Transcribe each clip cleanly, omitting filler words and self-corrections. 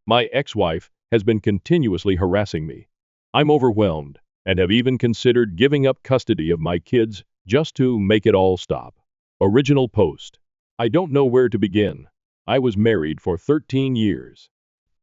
My ex-wife has been continuously harassing me. I'm overwhelmed and have even considered giving up custody of my kids just to make it all stop. Original post. I don't know where to begin. I was married for 13 years.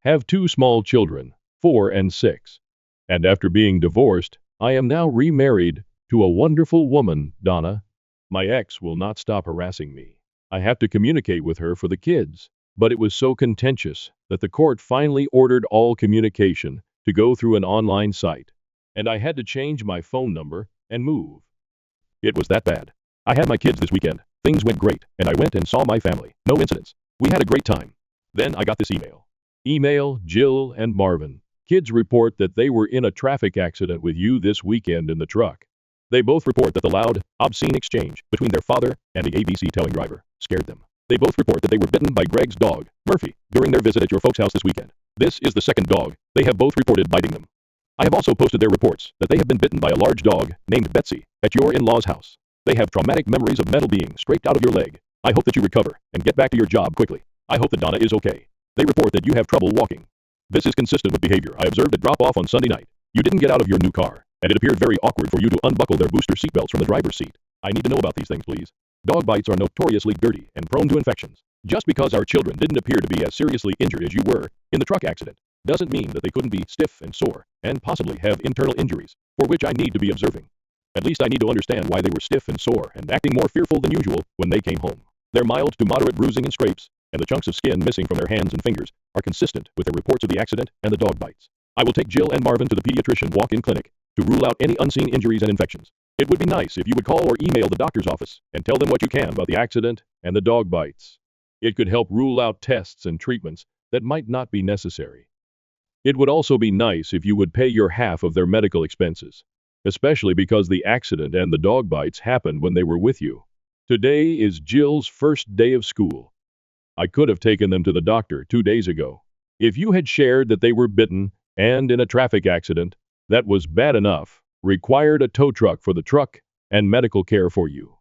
Have two small children, 4 and 6. And after being divorced, I am now remarried to a wonderful woman, Donna. My ex will not stop harassing me. I have to communicate with her for the kids, but it was so contentious that the court finally ordered all communication to go through an online site, and I had to change my phone number and move. It was that bad. I had my kids this weekend. Things went great, and I went and saw my family. No incidents. We had a great time. Then I got this email. Email, Jill and Marvin. Kids report that they were in a traffic accident with you this weekend in the truck. They both report that the loud, obscene exchange between their father and the ABC towing driver scared them. They both report that they were bitten by Greg's dog, Murphy, during their visit at your folks' house this weekend. This is the second dog they have both reported biting them. I have also posted their reports that they have been bitten by a large dog named Betsy at your in-laws' house. They have traumatic memories of metal being scraped out of your leg. I hope that you recover and get back to your job quickly. I hope that Donna is okay. They report that you have trouble walking. This is consistent with behavior I observed at drop-off on Sunday night. You didn't get out of your new car, and it appeared very awkward for you to unbuckle their booster seatbelts from the driver's seat. I need to know about these things, please. Dog bites are notoriously dirty and prone to infections. Just because our children didn't appear to be as seriously injured as you were in the truck accident doesn't mean that they couldn't be stiff and sore and possibly have internal injuries, for which I need to be observing. At least I need to understand why they were stiff and sore and acting more fearful than usual when they came home. Their mild to moderate bruising and scrapes, and the chunks of skin missing from their hands and fingers, are consistent with their reports of the accident and the dog bites. I will take Jill and Marvin to the pediatrician walk-in clinic to rule out any unseen injuries and infections. It would be nice if you would call or email the doctor's office and tell them what you can about the accident and the dog bites. It could help rule out tests and treatments that might not be necessary. It would also be nice if you would pay your half of their medical expenses, especially because the accident and the dog bites happened when they were with you. Today is Jill's first day of school. I could have taken them to the doctor 2 days ago. If you had shared that they were bitten and in a traffic accident that was bad enough, required a tow truck for the truck and medical care for you.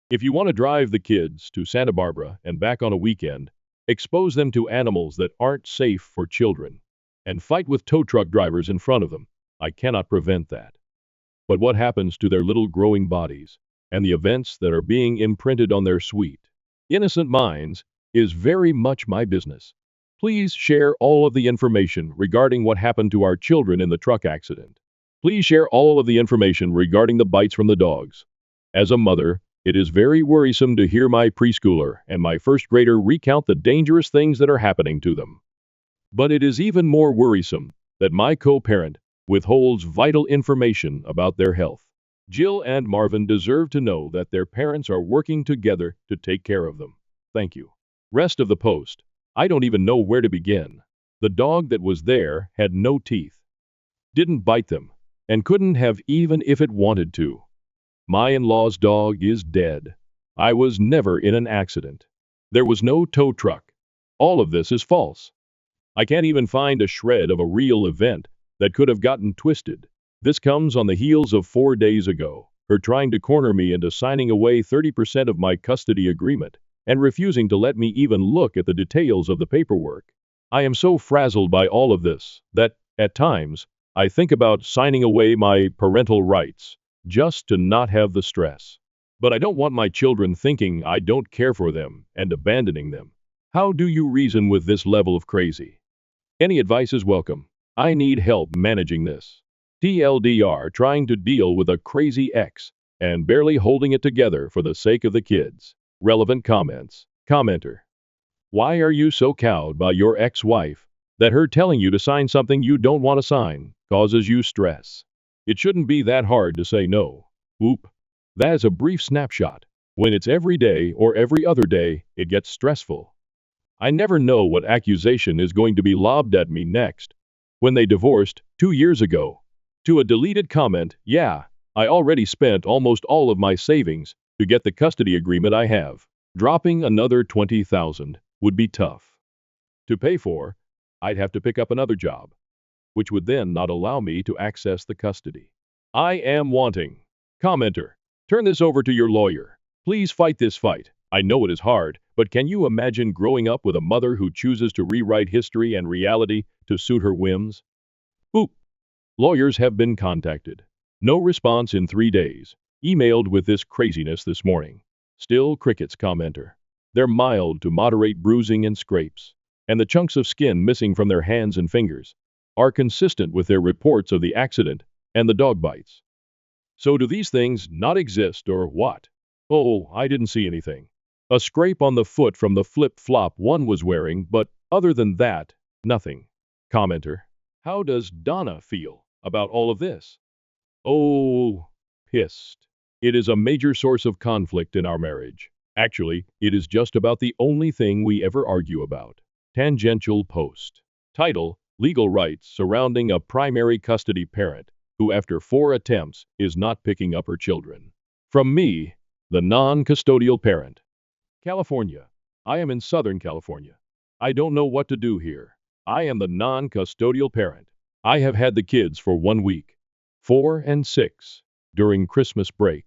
If you want to drive the kids to Santa Barbara and back on a weekend, expose them to animals that aren't safe for children, and fight with tow truck drivers in front of them, I cannot prevent that. But what happens to their little growing bodies and the events that are being imprinted on their sweet, innocent minds is very much my business. Please share all of the information regarding what happened to our children in the truck accident. Please share all of the information regarding the bites from the dogs. As a mother, it is very worrisome to hear my preschooler and my first grader recount the dangerous things that are happening to them. But it is even more worrisome that my co-parent withholds vital information about their health. Jill and Marvin deserve to know that their parents are working together to take care of them. Thank you. Rest of the post. I don't even know where to begin. The dog that was there had no teeth, didn't bite them, and couldn't have even if it wanted to. My in-law's dog is dead. I was never in an accident. There was no tow truck. All of this is false. I can't even find a shred of a real event that could have gotten twisted. This comes on the heels of 4 days ago, her trying to corner me into signing away 30% of my custody agreement and refusing to let me even look at the details of the paperwork. I am so frazzled by all of this that, at times, I think about signing away my parental rights just to not have the stress. But I don't want my children thinking I don't care for them and abandoning them. How do you reason with this level of crazy? Any advice is welcome. I need help managing this. TLDR, trying to deal with a crazy ex and barely holding it together for the sake of the kids. Relevant comments. Commenter. Why are you so cowed by your ex-wife that her telling you to sign something you don't want to sign causes you stress? It shouldn't be that hard to say no. Oop. That is a brief snapshot. When it's every day or every other day, it gets stressful. I never know what accusation is going to be lobbed at me next. When they divorced 2 years ago. To a deleted comment, yeah, I already spent almost all of my savings to get the custody agreement I have. Dropping another $20,000 would be tough to pay for. I'd have to pick up another job, which would then not allow me to access the custody I am wanting. Commenter. Turn this over to your lawyer. Please fight this fight. I know it is hard, but can you imagine growing up with a mother who chooses to rewrite history and reality to suit her whims? Oop, lawyers have been contacted. No response in 3 days. Emailed with this craziness this morning. Still crickets, commenter. They're mild to moderate bruising and scrapes, and the chunks of skin missing from their hands and fingers are consistent with their reports of the accident and the dog bites. So do these things not exist or what? Oh, I didn't see anything. A scrape on the foot from the flip-flop one was wearing, but other than that, nothing. Commenter. How does Donna feel about all of this? Oh, pissed. It is a major source of conflict in our marriage. Actually, it is just about the only thing we ever argue about. Tangential post. Title: Legal rights surrounding a primary custody parent who, after 4 attempts, is not picking up her children. From me, the non-custodial parent. California. I am in Southern California. I don't know what to do here. I am the non-custodial parent. I have had the kids for 1 week, 4 and 6, during Christmas break.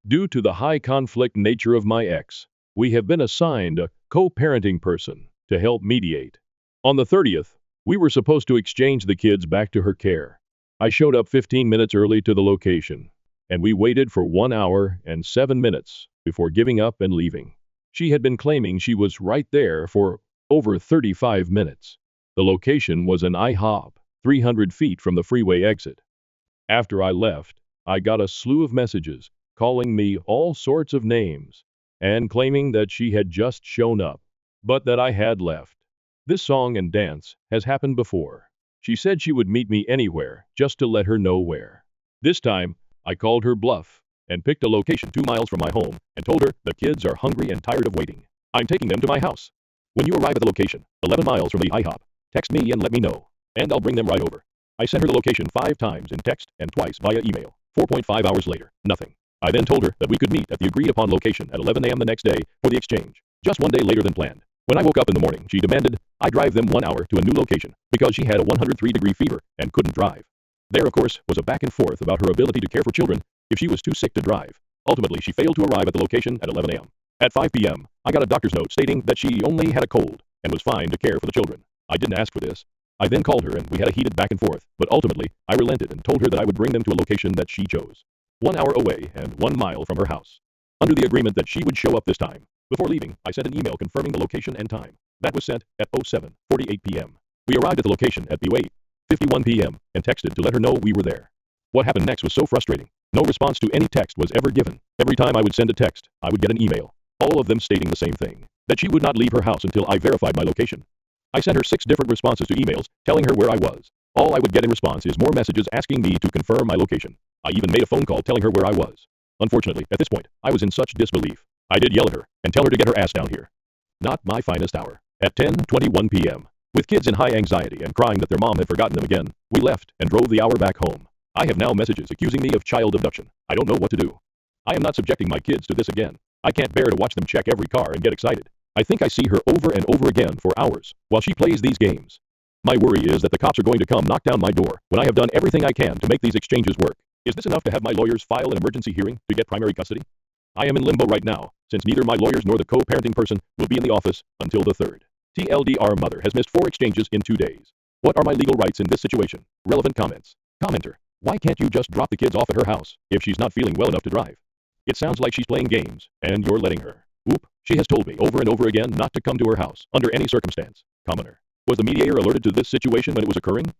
Due to the high conflict nature of my ex, we have been assigned a co-parenting person to help mediate. On the 30th, we were supposed to exchange the kids back to her care. I showed up 15 minutes early to the location, and we waited for 1 hour and 7 minutes before giving up and leaving. She had been claiming she was right there for over 35 minutes. The location was an IHOP, 300 feet from the freeway exit. After I left, I got a slew of messages calling me all sorts of names and claiming that she had just shown up, but that I had left. This song and dance has happened before. She said she would meet me anywhere just to let her know where. This time, I called her bluff and picked a location 2 miles from my home and told her the kids are hungry and tired of waiting. I'm taking them to my house. When you arrive at the location, 11 miles from the IHOP, text me and let me know, and I'll bring them right over. I sent her the location 5 times in text and twice via email. 4.5 hours later, nothing. I then told her that we could meet at the agreed-upon location at 11 a.m. the next day for the exchange, just 1 day later than planned. When I woke up in the morning, she demanded I drive them 1 hour to a new location because she had a 103-degree fever and couldn't drive. There, of course, was a back and forth about her ability to care for children if she was too sick to drive. Ultimately, she failed to arrive at the location at 11 a.m. At 5 p.m., I got a doctor's note stating that she only had a cold and was fine to care for the children. I didn't ask for this. I then called her and we had a heated back and forth, but ultimately, I relented and told her that I would bring them to a location that she chose, 1 hour away and 1 mile from her house, under the agreement that she would show up this time. Before leaving, I sent an email confirming the location and time. That was sent at 07:48 p.m. We arrived at the location at 08:51 p.m. and texted to let her know we were there. What happened next was so frustrating. No response to any text was ever given. Every time I would send a text, I would get an email, all of them stating the same thing, that she would not leave her house until I verified my location. I sent her 6 different responses to emails telling her where I was. All I would get in response is more messages asking me to confirm my location. I even made a phone call telling her where I was. Unfortunately, at this point, I was in such disbelief. I did yell at her and tell her to get her ass down here. Not my finest hour. At 10:21 p.m., with kids in high anxiety and crying that their mom had forgotten them again, we left and drove the hour back home. I have now messages accusing me of child abduction. I don't know what to do. I am not subjecting my kids to this again. I can't bear to watch them check every car and get excited. I think I see her over and over again for hours while she plays these games. My worry is that the cops are going to come knock down my door when I have done everything I can to make these exchanges work. Is this enough to have my lawyers file an emergency hearing to get primary custody? I am in limbo right now, since neither my lawyers nor the co-parenting person will be in the office until the 3rd. TLDR mother has missed 4 exchanges in 2 days. What are my legal rights in this situation? Relevant comments. Commenter. Why can't you just drop the kids off at her house if she's not feeling well enough to drive? It sounds like she's playing games, and you're letting her. Oop, she has told me over and over again not to come to her house under any circumstance. Commenter. Was the mediator alerted to this situation when it was occurring?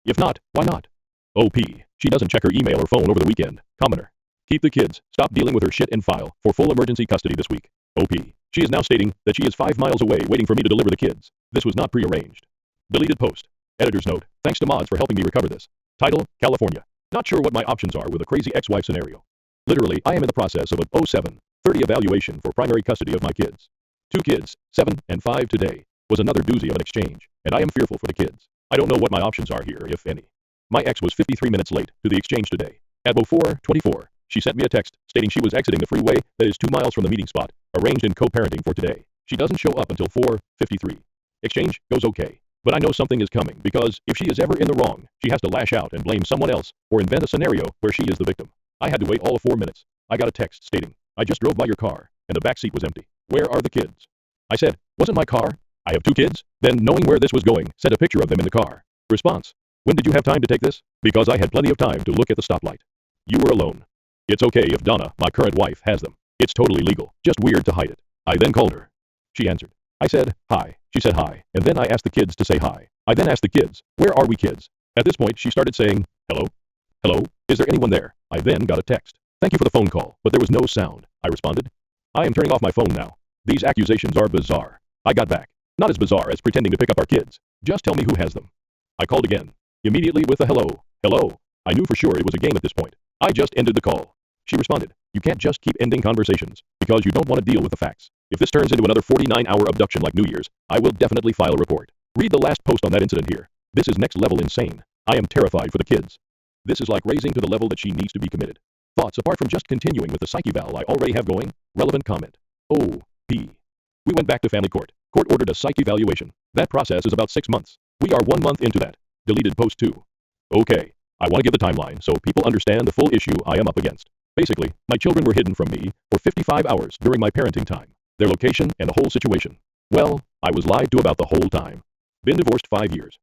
If not, why not? OP. She doesn't check her email or phone over the weekend. Commenter. Keep the kids. Stop dealing with her shit and file for full emergency custody this week. OP. She is now stating that she is 5 miles away waiting for me to deliver the kids. This was not prearranged. Deleted post. Editor's note. Thanks to mods for helping me recover this. Title: California. Not sure what my options are with a crazy ex-wife scenario. Literally, I am in the process of a 07:30 evaluation for primary custody of my kids. 2 kids, 7 and 5 today, was another doozy of an exchange, and I am fearful for the kids. I don't know what my options are here, if any. My ex was 53 minutes late to the exchange today. At 04:24, she sent me a text stating she was exiting the freeway that is 2 miles from the meeting spot, arranged in co-parenting for today. She doesn't show up until 4:53. Exchange goes okay, but I know something is coming because if she is ever in the wrong, she has to lash out and blame someone else or invent a scenario where she is the victim. I had to wait all of 4 minutes. I got a text stating, I just drove by your car, and the back seat was empty. Where are the kids? I said, wasn't my car? I have 2 kids. Then, knowing where this was going, sent a picture of them in the car. Response. When did you have time to take this? Because I had plenty of time to look at the stoplight. You were alone. It's okay if Donna, my current wife, has them. It's totally legal. Just weird to hide it. I then called her. She answered. I said, hi. She said hi, and then I asked the kids to say hi. I then asked the kids, where are we kids? At this point, she started saying, hello? Hello? Is there anyone there? I then got a text. Thank you for the phone call, but there was no sound. I responded. I am turning off my phone now. These accusations are bizarre. I got back. Not as bizarre as pretending to pick up our kids. Just tell me who has them. I called again. Immediately with a hello. Hello. I knew for sure it was a game at this point. I just ended the call. She responded, you can't just keep ending conversations, because you don't want to deal with the facts. If this turns into another 49-hour abduction like New Year's, I will definitely file a report. Read the last post on that incident here. This is next level insane. I am terrified for the kids. This is like raising to the level that she needs to be committed. Thoughts apart from just continuing with the psyche val I already have going? Relevant comment. O.P. We went back to family court. Court ordered a psych evaluation. That process is about 6 months. We are 1 month into that. Deleted post 2. Okay. I want to give the timeline so people understand the full issue I am up against. Basically, my children were hidden from me for 55 hours during my parenting time. Their location and the whole situation. Well, I was lied to about the whole time. Been divorced 5 years.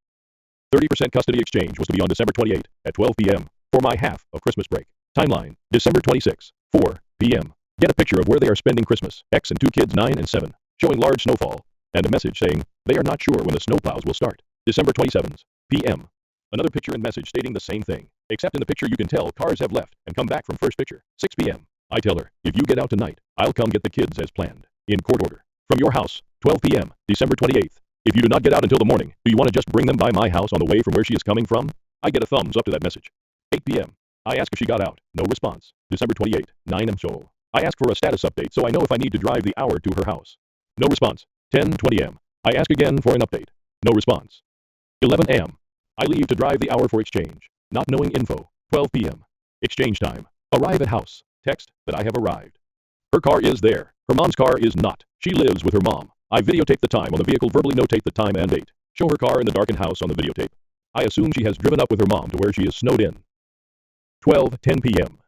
30% custody exchange was to be on December 28 at 12 p.m. for my half of Christmas break. Timeline, December 26, 4 p.m. Get a picture of where they are spending Christmas, X and 2 kids 9 and 7, showing large snowfall, and a message saying they are not sure when the snowplows will start. December 27 p.m. Another picture and message stating the same thing, except in the picture you can tell cars have left and come back from first picture. 6 p.m. I tell her, if you get out tonight, I'll come get the kids as planned. In court order. From your house, 12 p.m., December 28th. If you do not get out until the morning, do you want to just bring them by my house on the way from where she is coming from? I get a thumbs up to that message. 8 p.m. I ask if she got out. No response. December 28, 9 m. So I ask for a status update so I know if I need to drive the hour to her house. No response. 10:20 m. I ask again for an update. No response. 11 a.m. I leave to drive the hour for exchange. Not knowing info. 12 p.m. Exchange time. Arrive at house. Text that I have arrived. Her car is there. Her mom's car is not. She lives with her mom. I videotape the time on the vehicle, verbally notate the time and date. Show her car in the darkened house on the videotape. I assume she has driven up with her mom to where she is snowed in. 12:10 p.m.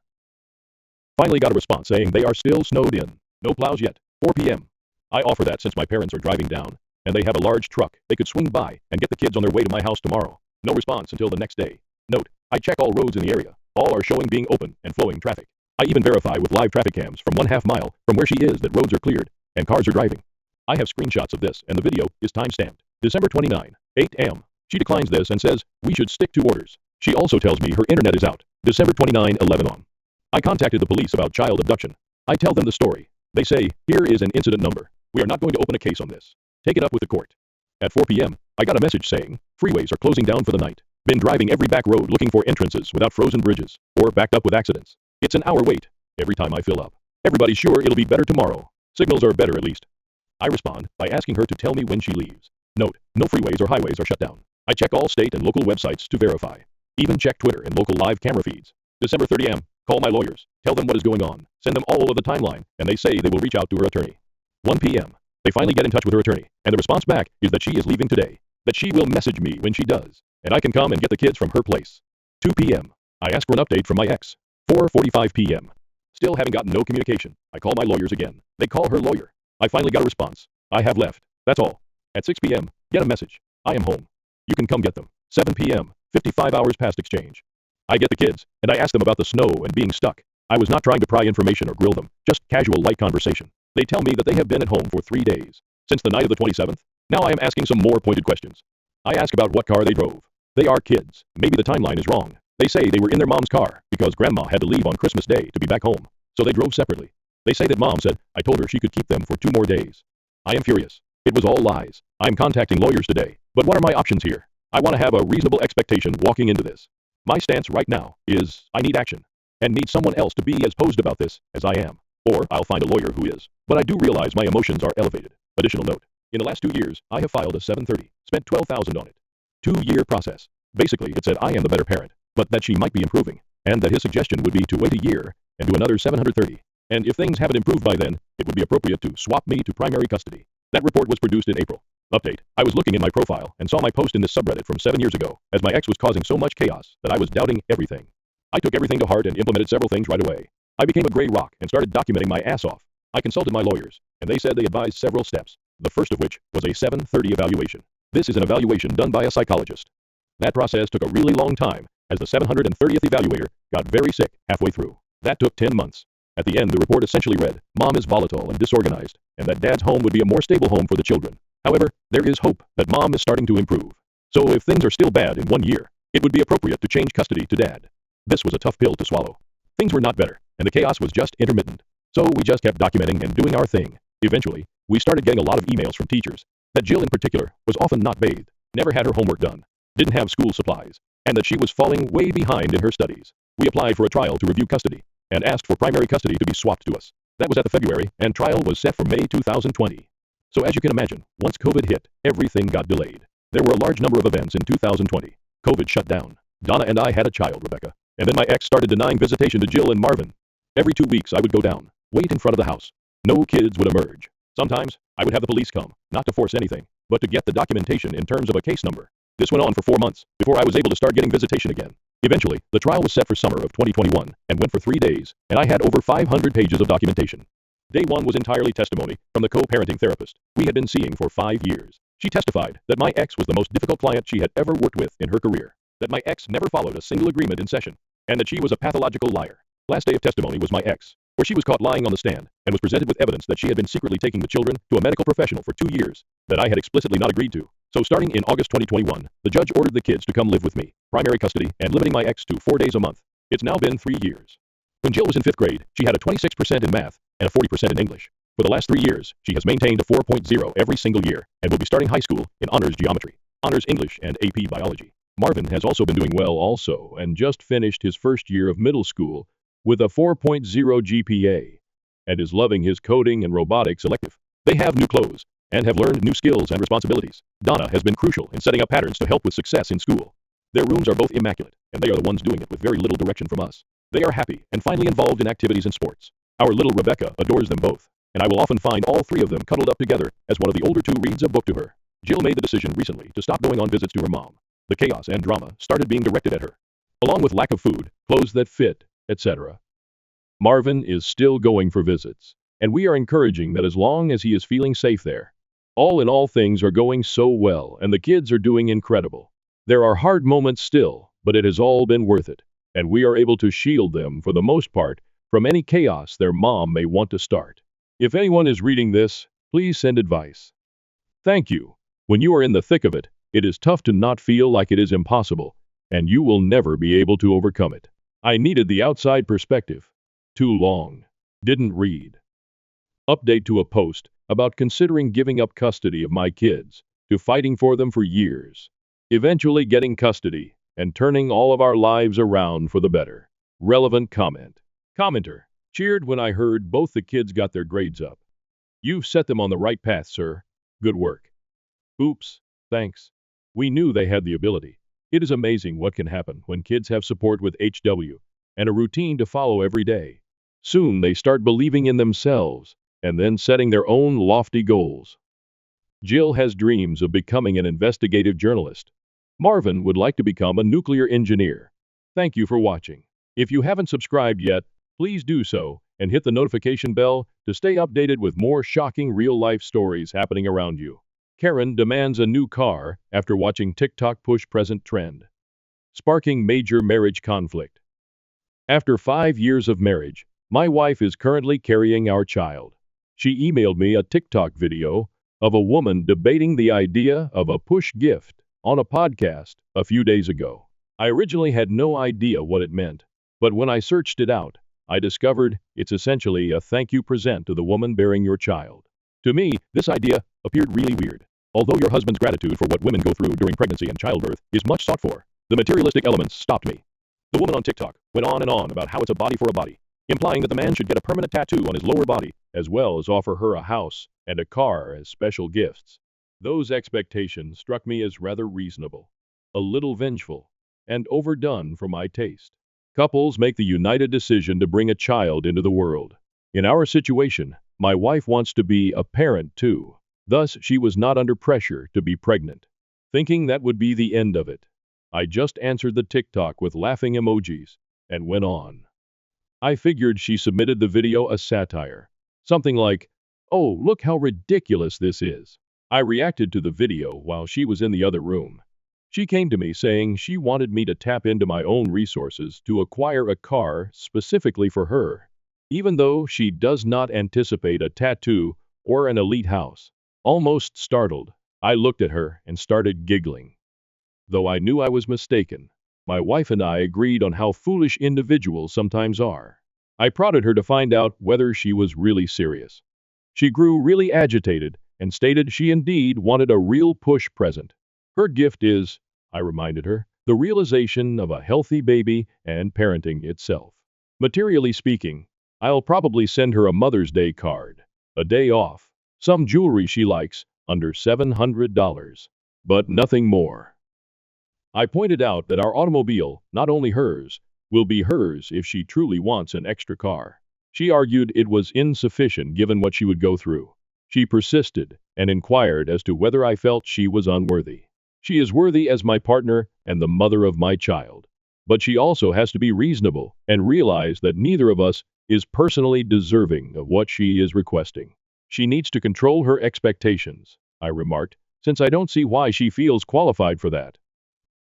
Finally got a response saying they are still snowed in. No plows yet. 4 p.m. I offer that since my parents are driving down, and they have a large truck, they could swing by and get the kids on their way to my house tomorrow. No response until the next day. Note, I check all roads in the area. All are showing being open and flowing traffic. I even verify with live traffic cams from 1/2 mile from where she is that roads are cleared and cars are driving. I have screenshots of this and the video is time-stamped. December 29, 8 a.m. She declines this and says, we should stick to orders. She also tells me her internet is out. December 29, 11 on. I contacted the police about child abduction. I tell them the story. They say, here is an incident number. We are not going to open a case on this. Take it up with the court. At 4 p.m., I got a message saying, freeways are closing down for the night. Been driving every back road looking for entrances without frozen bridges, or backed up with accidents. It's an hour wait every time I fill up. Everybody's sure it'll be better tomorrow. Signals are better at least. I respond by asking her to tell me when she leaves. Note, no freeways or highways are shut down. I check all state and local websites to verify. Even check Twitter and local live camera feeds. December 30 a.m. Call my lawyers. Tell them what is going on. Send them all of the timeline, and they say they will reach out to her attorney. 1 p.m. They finally get in touch with her attorney, and the response back is that she is leaving today. That she will message me when she does, and I can come and get the kids from her place. 2 p.m. I ask for an update from my ex. 4:45 p.m. Still haven't gotten no communication. I call my lawyers again. They call her lawyer. I finally got a response. I have left. That's all. At 6 p.m. Get a message. I am home. You can come get them. 7 p.m. 55 hours past exchange. I get the kids, and I ask them about the snow and being stuck. I was not trying to pry information or grill them, just casual light conversation. They tell me that they have been at home for 3 days. Since the night of the 27th. Now I am asking some more pointed questions. I ask about what car they drove. They are kids. Maybe the timeline is wrong. They say they were in their mom's car because grandma had to leave on Christmas Day to be back home. So they drove separately. They say that mom said, I told her she could keep them for 2 more days. I am furious. It was all lies. I am contacting lawyers today. But what are my options here? I want to have a reasonable expectation walking into this. My stance right now is I need action and need someone else to be as posed about this as I am. Or I'll find a lawyer who is. But I do realize my emotions are elevated. Additional note. In the last 2 years, I have filed a 730, spent $12,000 on it. 2-year process. Basically, it said I am the better parent, but that she might be improving, and that his suggestion would be to wait a year and do another 730. And if things haven't improved by then, it would be appropriate to swap me to primary custody. That report was produced in April. Update. I was looking in my profile and saw my post in this subreddit from 7 years ago, as my ex was causing so much chaos that I was doubting everything. I took everything to heart and implemented several things right away. I became a gray rock and started documenting my ass off. I consulted my lawyers, and they said they advised several steps, the first of which was a 7:30 evaluation. This is an evaluation done by a psychologist. That process took a really long time, as the 730th evaluator got very sick halfway through. That took 10 months. At the end, the report essentially read, Mom is volatile and disorganized, and that Dad's home would be a more stable home for the children. However, there is hope that Mom is starting to improve. So if things are still bad in 1 year, it would be appropriate to change custody to Dad. This was a tough pill to swallow. Things were not better, and the chaos was just intermittent. So we just kept documenting and doing our thing. Eventually, we started getting a lot of emails from teachers that Jill in particular was often not bathed, never had her homework done, didn't have school supplies, and that she was falling way behind in her studies. We applied for a trial to review custody and asked for primary custody to be swapped to us. That was at the February, and trial was set for May 2020. So as you can imagine, once COVID hit, everything got delayed. There were a large number of events in 2020. COVID shut down. Donna and I had a child, Rebecca, and then my ex started denying visitation to Jill and Marvin. Every 2 weeks I would go down, wait in front of the house. No kids would emerge. Sometimes I would have the police come, not to force anything, but to get the documentation in terms of a case number. This went on for 4 months before I was able to start getting visitation again. Eventually, the trial was set for summer of 2021 and went for 3 days, and I had over 500 pages of documentation. Day 1 was entirely testimony from the co-parenting therapist we had been seeing for 5 years. She testified that my ex was the most difficult client she had ever worked with in her career, that my ex never followed a single agreement in session, and that she was a pathological liar. Last day of testimony was my ex, where she was caught lying on the stand and was presented with evidence that she had been secretly taking the children to a medical professional for 2 years that I had explicitly not agreed to. So starting in August 2021, the judge ordered the kids to come live with me, primary custody, and limiting my ex to 4 days a month. It's now been 3 years. When Jill was in 5th grade, she had a 26% in math and a 40% in English. For the last 3 years, she has maintained a 4.0 every single year and will be starting high school in honors geometry, honors English, and AP biology. Marvin has also been doing well also and just finished his first year of middle school with a 4.0 GPA and is loving his coding and robotics elective. They have new clothes and have learned new skills and responsibilities. Donna has been crucial in setting up patterns to help with success in school. Their rooms are both immaculate, and they are the ones doing it with very little direction from us. They are happy and finally involved in activities and sports. Our little Rebecca adores them both, and I will often find all 3 of them cuddled up together as one of the older 2 reads a book to her. Jill made the decision recently to stop going on visits to her mom. The chaos and drama started being directed at her, along with lack of food, clothes that fit, etc. Marvin is still going for visits, and we are encouraging that as long as he is feeling safe there. All in all, things are going so well, and the kids are doing incredible. There are hard moments still, but it has all been worth it, and we are able to shield them, for the most part, from any chaos their mom may want to start. If anyone is reading this, please send advice. Thank you. When you are in the thick of it, it is tough to not feel like it is impossible, and you will never be able to overcome it. I needed the outside perspective. Too long. Didn't read. Update to a post about considering giving up custody of my kids to fighting for them for years, eventually getting custody and turning all of our lives around for the better. Relevant comment. Commenter. Cheered when I heard both the kids got their grades up. You've set them on the right path, sir. Good work. Oops. Thanks. We knew they had the ability. It is amazing what can happen when kids have support with HW and a routine to follow every day. Soon they start believing in themselves and then setting their own lofty goals. Jill has dreams of becoming an investigative journalist. Marvin would like to become a nuclear engineer. Thank you for watching. If you haven't subscribed yet, please do so and hit the notification bell to stay updated with more shocking real-life stories happening around you. Karen demands a new car after watching TikTok push present trend, sparking major marriage conflict. After 5 years of marriage, my wife is currently carrying our child. She emailed me a TikTok video of a woman debating the idea of a push gift on a podcast a few days ago. I originally had no idea what it meant, but when I searched it out, I discovered it's essentially a thank you present to the woman bearing your child. To me, this idea appeared really weird. Although your husband's gratitude for what women go through during pregnancy and childbirth is much sought for, the materialistic elements stopped me. The woman on TikTok went on and on about how it's a body for a body, implying that the man should get a permanent tattoo on his lower body, as well as offer her a house and a car as special gifts. Those expectations struck me as rather reasonable, a little vengeful, and overdone for my taste. Couples make the united decision to bring a child into the world. In our situation, my wife wants to be a parent too. Thus, she was not under pressure to be pregnant. Thinking that would be the end of it, I just answered the TikTok with laughing emojis and went on. I figured she submitted the video as satire, Something like, "Oh, look how ridiculous this is." I reacted to the video while she was in the other room. She came to me saying she wanted me to tap into my own resources to acquire a car specifically for her, even though she does not anticipate a tattoo or an elite house. Almost startled, I looked at her and started giggling. Though I knew I was mistaken, my wife and I agreed on how foolish individuals sometimes are. I prodded her to find out whether she was really serious. She grew really agitated and stated she indeed wanted a real push present. Her gift is, I reminded her, the realization of a healthy baby and parenting itself. Materially speaking, I'll probably send her a Mother's Day card, a day off, some jewelry she likes, under $700, but nothing more. I pointed out that our automobile, not only hers, will be hers if she truly wants an extra car. She argued it was insufficient given what she would go through. She persisted and inquired as to whether I felt she was unworthy. She is worthy as my partner and the mother of my child. But she also has to be reasonable and realize that neither of us is personally deserving of what she is requesting. She needs to control her expectations, I remarked, since I don't see why she feels qualified for that.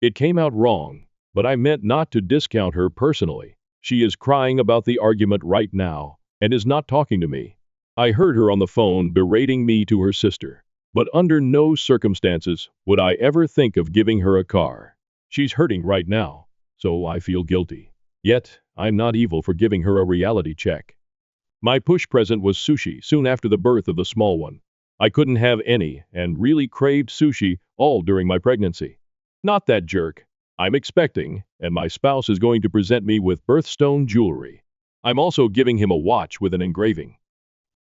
It came out wrong, but I meant not to discount her personally. She is crying about the argument right now and is not talking to me. I heard her on the phone berating me to her sister, but under no circumstances would I ever think of giving her a car. She's hurting right now, so I feel guilty. Yet, I'm not evil for giving her a reality check. My push present was sushi soon after the birth of the small one. I couldn't have any and really craved sushi all during my pregnancy. Not that jerk. I'm expecting, and my spouse is going to present me with birthstone jewelry. I'm also giving him a watch with an engraving.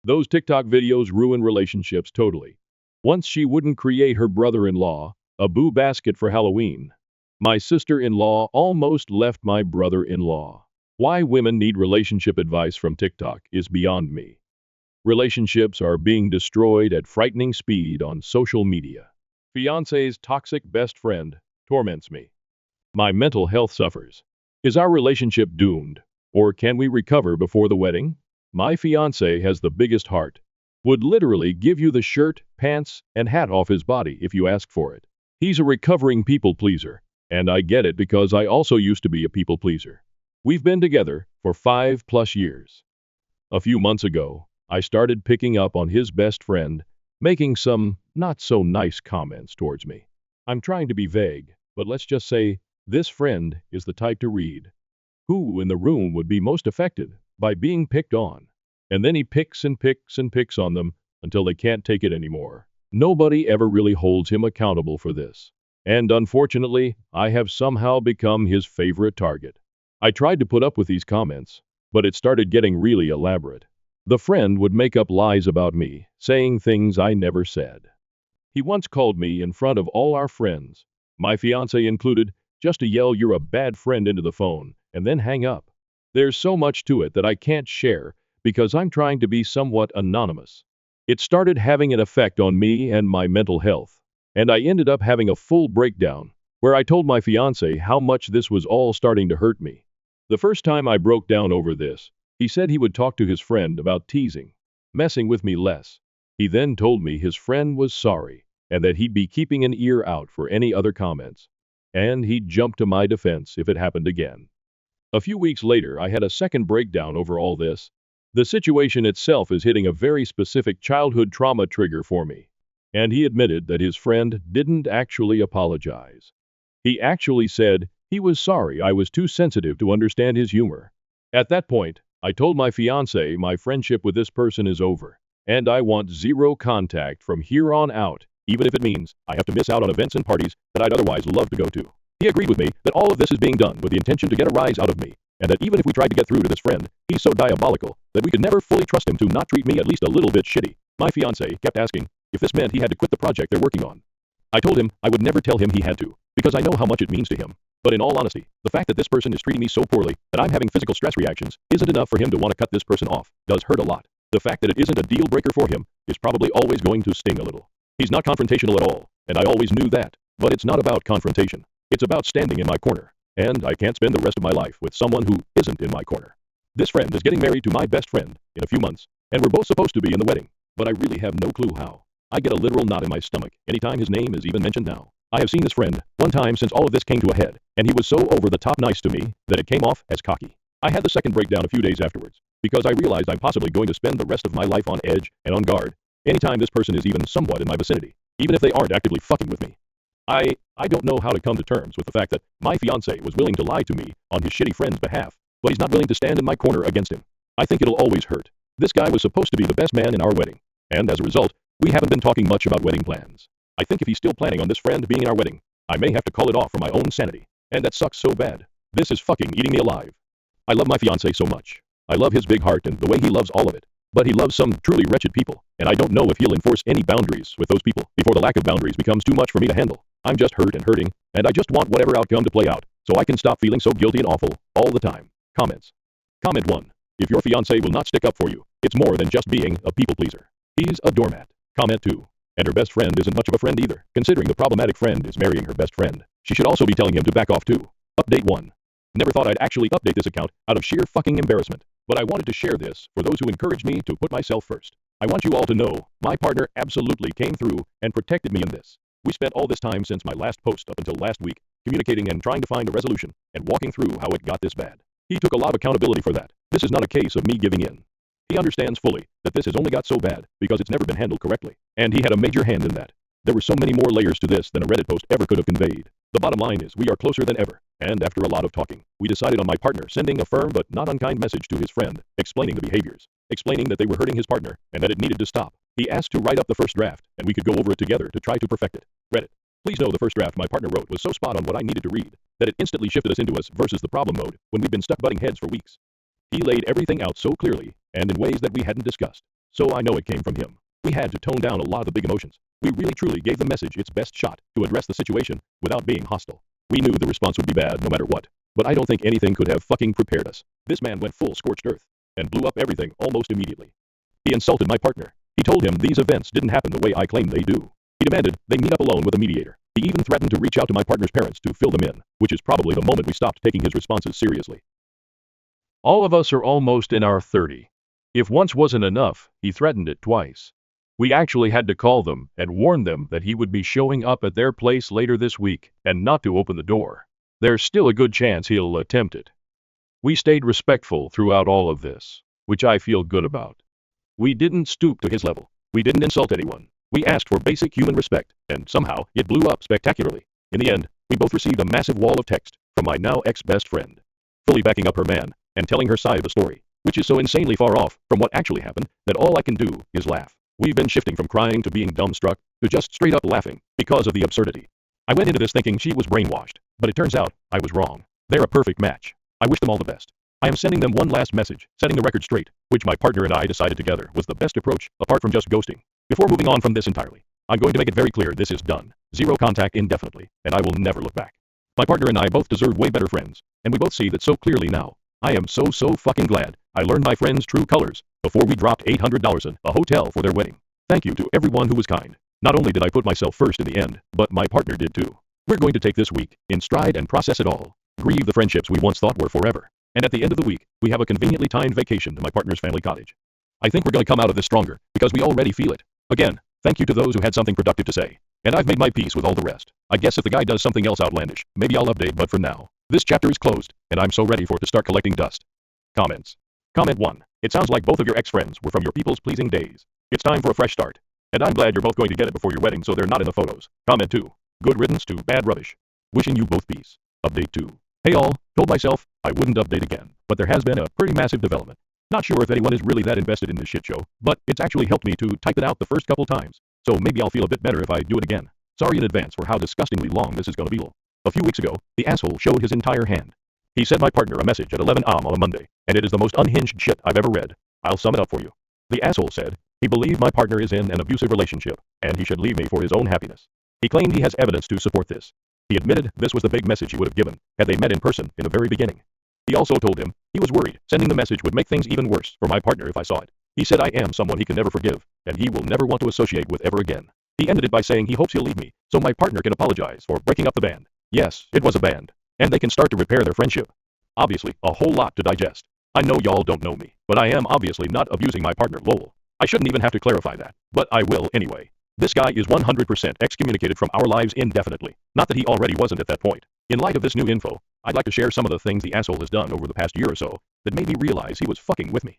Those TikTok videos ruin relationships totally. Once she wouldn't create her brother-in-law a boo basket for Halloween. My sister-in-law almost left my brother-in-law. Why women need relationship advice from TikTok is beyond me. Relationships are being destroyed at frightening speed on social media. Fiance's toxic best friend torments me. My mental health suffers. Is our relationship doomed, or can we recover before the wedding? My fiance has the biggest heart. Would literally give you the shirt, pants, and hat off his body if you ask for it. He's a recovering people pleaser, and I get it because I also used to be a people pleaser. We've been together for 5+ years. A few months ago, I started picking up on his best friend, making some not so nice comments towards me. I'm trying to be vague, but let's just say this friend is the type to read. Who in the room would be most affected by being picked on? And then he picks and picks and picks on them until they can't take it anymore. Nobody ever really holds him accountable for this. And unfortunately, I have somehow become his favorite target. I tried to put up with these comments, but it started getting really elaborate. The friend would make up lies about me, saying things I never said. He once called me in front of all our friends, my fiance included, just to yell "you're a bad friend" into the phone, and then hang up. There's so much to it that I can't share because I'm trying to be somewhat anonymous. It started having an effect on me and my mental health, and I ended up having a full breakdown where I told my fiance how much this was all starting to hurt me. The first time I broke down over this, he said he would talk to his friend about teasing, messing with me less. He then told me his friend was sorry and that he'd be keeping an ear out for any other comments, and he'd jump to my defense if it happened again. A few weeks later, I had a second breakdown over all this. The situation itself is hitting a very specific childhood trauma trigger for me, and he admitted that his friend didn't actually apologize. He actually said he was sorry I was too sensitive to understand his humor. At that point, I told my fiance my friendship with this person is over, and I want zero contact from here on out, even if it means I have to miss out on events and parties that I'd otherwise love to go to. He agreed with me that all of this is being done with the intention to get a rise out of me, and that even if we tried to get through to this friend, he's so diabolical that we could never fully trust him to not treat me at least a little bit shitty. My fiance kept asking if this meant he had to quit the project they're working on. I told him I would never tell him he had to, because I know how much it means to him. But in all honesty, the fact that this person is treating me so poorly that I'm having physical stress reactions isn't enough for him to want to cut this person off. Does hurt a lot. The fact that it isn't a deal breaker for him is probably always going to sting a little. He's not confrontational at all, and I always knew that. But it's not about confrontation. It's about standing in my corner. And I can't spend the rest of my life with someone who isn't in my corner. This friend is getting married to my best friend in a few months, and we're both supposed to be in the wedding, but I really have no clue how. I get a literal knot in my stomach anytime his name is even mentioned now. I have seen this friend one time since all of this came to a head, and he was so over the top nice to me that it came off as cocky. I had the second breakdown a few days afterwards, because I realized I'm possibly going to spend the rest of my life on edge and on guard anytime this person is even somewhat in my vicinity, even if they aren't actively fucking with me. I don't know how to come to terms with the fact that my fiance was willing to lie to me on his shitty friend's behalf, but he's not willing to stand in my corner against him. I think it'll always hurt. This guy was supposed to be the best man in our wedding, and as a result, we haven't been talking much about wedding plans. I think if he's still planning on this friend being in our wedding, I may have to call it off for my own sanity, and that sucks so bad. This is fucking eating me alive. I love my fiance so much. I love his big heart and the way he loves all of it. But he loves some truly wretched people, and I don't know if he'll enforce any boundaries with those people before the lack of boundaries becomes too much for me to handle. I'm just hurt and hurting, and I just want whatever outcome to play out, so I can stop feeling so guilty and awful all the time. Comments. Comment 1. If your fiance will not stick up for you, it's more than just being a people pleaser. He's a doormat. Comment 2. And her best friend isn't much of a friend either, considering the problematic friend is marrying her best friend. She should also be telling him to back off too. Update 1. Never thought I'd actually update this account out of sheer fucking embarrassment, but I wanted to share this for those who encouraged me to put myself first. I want you all to know, my partner absolutely came through and protected me in this. We spent all this time since my last post up until last week, communicating and trying to find a resolution, and walking through how it got this bad. He took a lot of accountability for that. This is not a case of me giving in. He understands fully that this has only got so bad because it's never been handled correctly, and he had a major hand in that. There were so many more layers to this than a Reddit post ever could have conveyed. The bottom line is we are closer than ever, and after a lot of talking, we decided on my partner sending a firm but not unkind message to his friend, explaining the behaviors, explaining that they were hurting his partner and that it needed to stop. He asked to write up the first draft, and we could go over it together to try to perfect it. Reddit. Please know the first draft my partner wrote was so spot on what I needed to read that it instantly shifted us into us versus the problem mode when we'd been stuck butting heads for weeks. He laid everything out so clearly and in ways that we hadn't discussed, so I know it came from him. We had to tone down a lot of the big emotions. We really truly gave the message its best shot to address the situation without being hostile. We knew the response would be bad no matter what, but I don't think anything could have fucking prepared us. This man went full scorched earth and blew up everything almost immediately. He insulted my partner. He told him these events didn't happen the way I claimed they do. He demanded they meet up alone with a mediator. He even threatened to reach out to my partner's parents to fill them in, which is probably the moment we stopped taking his responses seriously. All of us are almost in our 30s. If once wasn't enough, he threatened it twice. We actually had to call them and warn them that he would be showing up at their place later this week and not to open the door. There's still a good chance he'll attempt it. We stayed respectful throughout all of this, which I feel good about. We didn't stoop to his level. We didn't insult anyone. We asked for basic human respect, and somehow it blew up spectacularly. In the end, we both received a massive wall of text from my now ex-best friend, fully backing up her man and telling her side of the story, which is so insanely far off from what actually happened that all I can do is laugh. We've been shifting from crying to being dumbstruck to just straight up laughing because of the absurdity. I went into this thinking she was brainwashed, but it turns out I was wrong. They're a perfect match. I wish them all the best. I am sending them one last message, setting the record straight, which my partner and I decided together was the best approach, apart from just ghosting. Before moving on from this entirely, I'm going to make it very clear this is done. Zero contact indefinitely, and I will never look back. My partner and I both deserve way better friends, and we both see that so clearly now. I am so fucking glad I learned my friend's true colors before we dropped $800 in a hotel for their wedding. Thank you to everyone who was kind. Not only did I put myself first in the end, but my partner did too. We're going to take this week in stride and process it all. Grieve the friendships we once thought were forever. And at the end of the week, we have a conveniently timed vacation to my partner's family cottage. I think we're going to come out of this stronger, because we already feel it. Again, thank you to those who had something productive to say. And I've made my peace with all the rest. I guess if the guy does something else outlandish, maybe I'll update, but for now, this chapter is closed, and I'm so ready for it to start collecting dust. Comments. Comment 1. It sounds like both of your ex-friends were from your people's pleasing days. It's time for a fresh start. And I'm glad you're both going to get it before your wedding so they're not in the photos. Comment 2. Good riddance to bad rubbish. Wishing you both peace. Update 2. Hey all, told myself I wouldn't update again, but there has been a pretty massive development. Not sure if anyone is really that invested in this shit show, but it's actually helped me to type it out the first couple times, so maybe I'll feel a bit better if I do it again. Sorry in advance for how disgustingly long this is gonna be. A few weeks ago, the asshole showed his entire hand. He sent my partner a message at 11 am on a Monday, and it is the most unhinged shit I've ever read. I'll sum it up for you. The asshole said he believed my partner is in an abusive relationship, and he should leave me for his own happiness. He claimed he has evidence to support this. He admitted this was the big message he would have given had they met in person in the very beginning. He also told him he was worried sending the message would make things even worse for my partner if I saw it. He said I am someone he can never forgive, and he will never want to associate with ever again. He ended it by saying he hopes he'll leave me, so my partner can apologize for breaking up the band. Yes, it was a band, and they can start to repair their friendship. Obviously, a whole lot to digest. I know y'all don't know me, but I am obviously not abusing my partner, lol. I shouldn't even have to clarify that, but I will anyway. This guy is 100% excommunicated from our lives indefinitely. Not that he already wasn't at that point. In light of this new info, I'd like to share some of the things the asshole has done over the past year or so that made me realize he was fucking with me.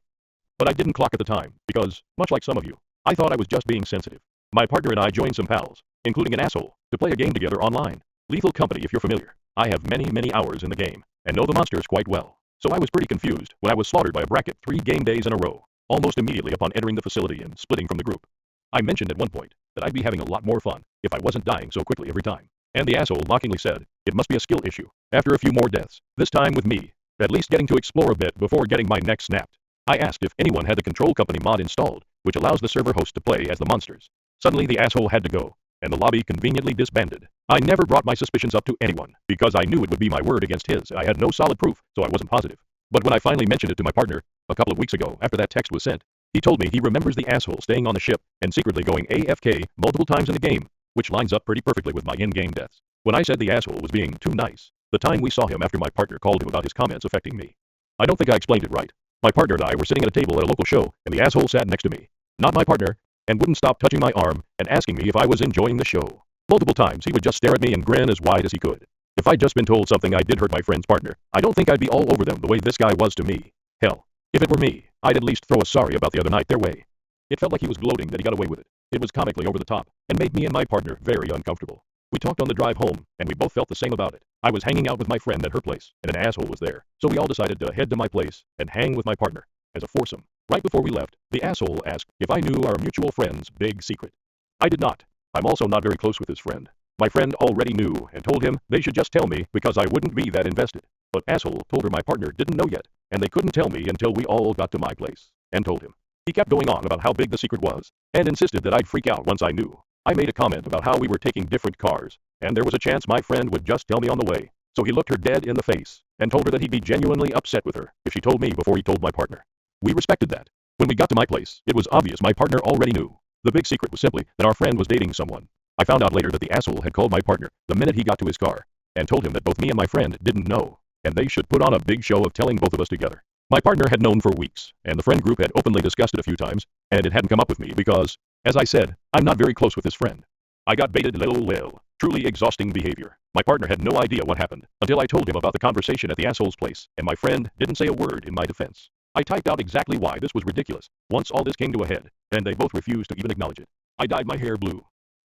But I didn't clock at the time, because, much like some of you, I thought I was just being sensitive. My partner and I joined some pals, including an asshole, to play a game together online. Lethal Company, if you're familiar. I have many hours in the game, and know the monsters quite well. So I was pretty confused when I was slaughtered by a bracket 3 game days in a row, almost immediately upon entering the facility and splitting from the group. I mentioned at one point that I'd be having a lot more fun if I wasn't dying so quickly every time. And the asshole mockingly said, it must be a skill issue, after a few more deaths, this time with me, at least getting to explore a bit before getting my neck snapped. I asked if anyone had the Control Company mod installed, which allows the server host to play as the monsters. Suddenly the asshole had to go, and the lobby conveniently disbanded. I never brought my suspicions up to anyone, because I knew it would be my word against his. I had no solid proof, so I wasn't positive. But when I finally mentioned it to my partner, a couple of weeks ago after that text was sent, he told me he remembers the asshole staying on the ship and secretly going AFK multiple times in the game, which lines up pretty perfectly with my in-game deaths. When I said the asshole was being too nice, the time we saw him after my partner called him about his comments affecting me. I don't think I explained it right. My partner and I were sitting at a table at a local show, and the asshole sat next to me, not my partner, and wouldn't stop touching my arm and asking me if I was enjoying the show. Multiple times he would just stare at me and grin as wide as he could. If I'd just been told something I did hurt my friend's partner, I don't think I'd be all over them the way this guy was to me. Hell, if it were me, I'd at least throw a sorry about the other night their way. It felt like he was gloating that he got away with it. It was comically over the top, and made me and my partner very uncomfortable. We talked on the drive home, and we both felt the same about it. I was hanging out with my friend at her place, and an asshole was there, so we all decided to head to my place and hang with my partner, as a foursome. Right before we left, the asshole asked if I knew our mutual friend's big secret. I did not. I'm also not very close with his friend. My friend already knew and told him they should just tell me because I wouldn't be that invested. But asshole told her my partner didn't know yet, and they couldn't tell me until we all got to my place, and told him. He kept going on about how big the secret was, and insisted that I'd freak out once I knew. I made a comment about how we were taking different cars, and there was a chance my friend would just tell me on the way. So he looked her dead in the face, and told her that he'd be genuinely upset with her if she told me before he told my partner. We respected that. When we got to my place, it was obvious my partner already knew. The big secret was simply that our friend was dating someone. I found out later that the asshole had called my partner the minute he got to his car, and told him that both me and my friend didn't know, and they should put on a big show of telling both of us together. My partner had known for weeks, and the friend group had openly discussed it a few times, and it hadn't come up with me because, as I said, I'm not very close with this friend. I got baited lil. Truly exhausting behavior. My partner had no idea what happened until I told him about the conversation at the asshole's place, and my friend didn't say a word in my defense. I typed out exactly why this was ridiculous once all this came to a head, and they both refused to even acknowledge it. I dyed my hair blue.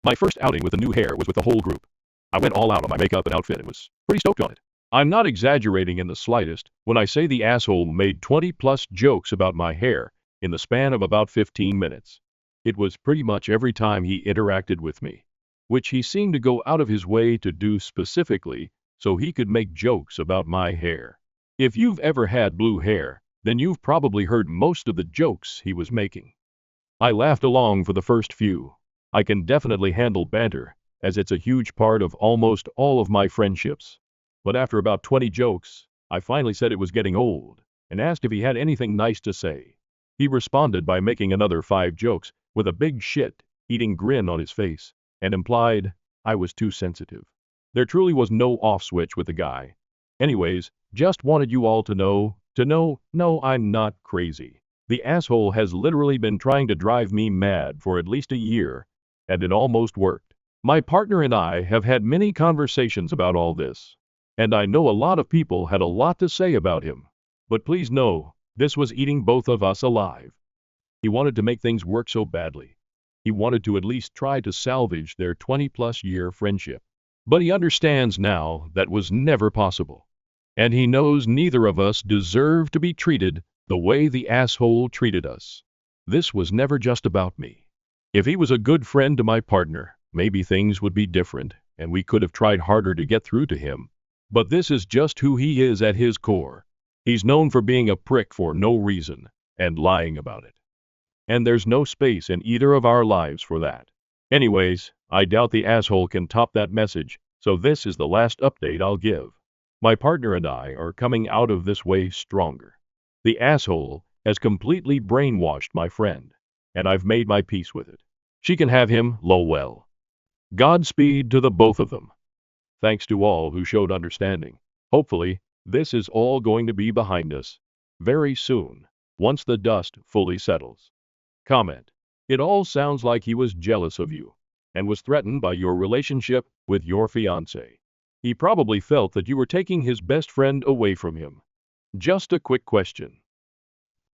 My first outing with the new hair was with the whole group. I went all out on my makeup and outfit and was pretty stoked on it. I'm not exaggerating in the slightest when I say the asshole made 20+ jokes about my hair in the span of about 15 minutes. It was pretty much every time he interacted with me, which he seemed to go out of his way to do specifically so he could make jokes about my hair. If you've ever had blue hair, then you've probably heard most of the jokes he was making. I laughed along for the first few. I can definitely handle banter, as it's a huge part of almost all of my friendships. But after about 20 jokes, I finally said it was getting old, and asked if he had anything nice to say. He responded by making another 5 jokes, with a big shit-eating grin on his face, and implied I was too sensitive. There truly was no off switch with the guy. Anyways, just wanted you all to know, no, I'm not crazy. The asshole has literally been trying to drive me mad for at least a year, and it almost worked. My partner and I have had many conversations about all this, and I know a lot of people had a lot to say about him. But please know, this was eating both of us alive. He wanted to make things work so badly. He wanted to at least try to salvage their 20+ year friendship. But he understands now that was never possible. And he knows neither of us deserve to be treated the way the asshole treated us. This was never just about me. If he was a good friend to my partner, maybe things would be different, and we could have tried harder to get through to him. But this is just who he is at his core. He's known for being a prick for no reason, and lying about it. And there's no space in either of our lives for that. Anyways, I doubt the asshole can top that message, so this is the last update I'll give. My partner and I are coming out of this way stronger. The asshole has completely brainwashed my friend, and I've made my peace with it. She can have him, lol. Godspeed to the both of them. Thanks to all who showed understanding. Hopefully, this is all going to be behind us. very soon, once the dust fully settles. Comment. It all sounds like he was jealous of you and was threatened by your relationship with your fiancé. He probably felt that you were taking his best friend away from him. Just a quick question.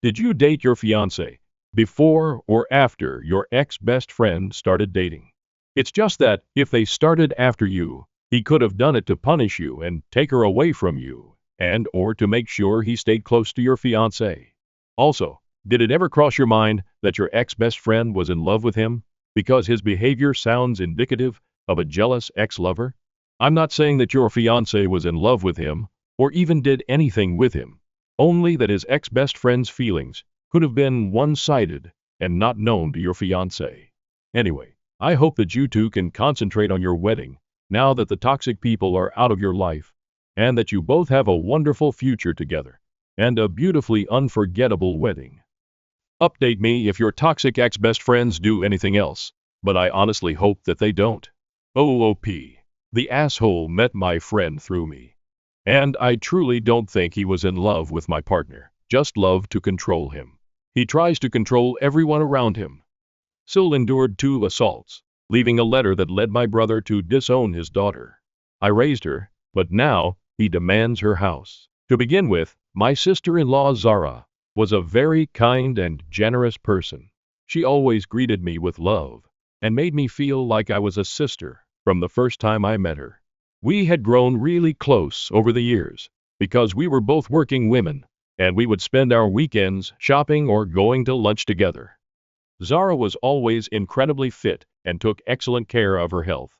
Did you date your fiancé before or after your ex-best friend started dating? It's just that if they started after you, he could have done it to punish you and take her away from you, and or to make sure he stayed close to your fiancé. Also, did it ever cross your mind that your ex-best friend was in love with him because his behavior sounds indicative of a jealous ex-lover? I'm not saying that your fiancé was in love with him or even did anything with him, only that his ex-best friend's feelings could have been one-sided and not known to your fiancé. Anyway, I hope that you two can concentrate on your wedding now that the toxic people are out of your life, and that you both have a wonderful future together and a beautifully unforgettable wedding. Update me if your toxic ex-best friends do anything else, but I honestly hope that they don't. OOP. The asshole met my friend through me. And I truly don't think he was in love with my partner, just loved to control him. He tries to control everyone around him. Sil endured 2 assaults, leaving a letter that led my brother to disown his daughter. I raised her, but now he demands her house. To begin with, my sister-in-law Zara was a very kind and generous person. She always greeted me with love and made me feel like I was a sister from the first time I met her. We had grown really close over the years because we were both working women, and we would spend our weekends shopping or going to lunch together. Zara was always incredibly fit and took excellent care of her health.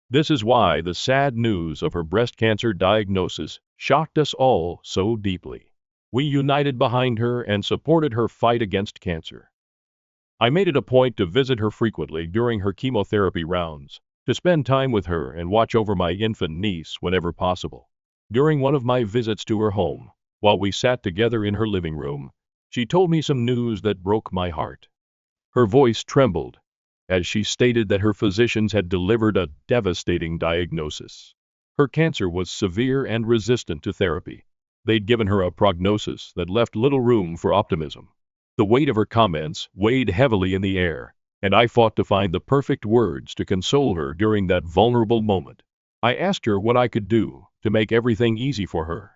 This is why the sad news of her breast cancer diagnosis shocked us all so deeply. We united behind her and supported her fight against cancer. I made it a point to visit her frequently during her chemotherapy rounds, to spend time with her and watch over my infant niece whenever possible. During one of my visits to her home, while we sat together in her living room, she told me some news that broke my heart. Her voice trembled as she stated that her physicians had delivered a devastating diagnosis. Her cancer was severe and resistant to therapy. They'd given her a prognosis that left little room for optimism. The weight of her comments weighed heavily in the air, and I fought to find the perfect words to console her during that vulnerable moment. I asked her what I could do to make everything easy for her.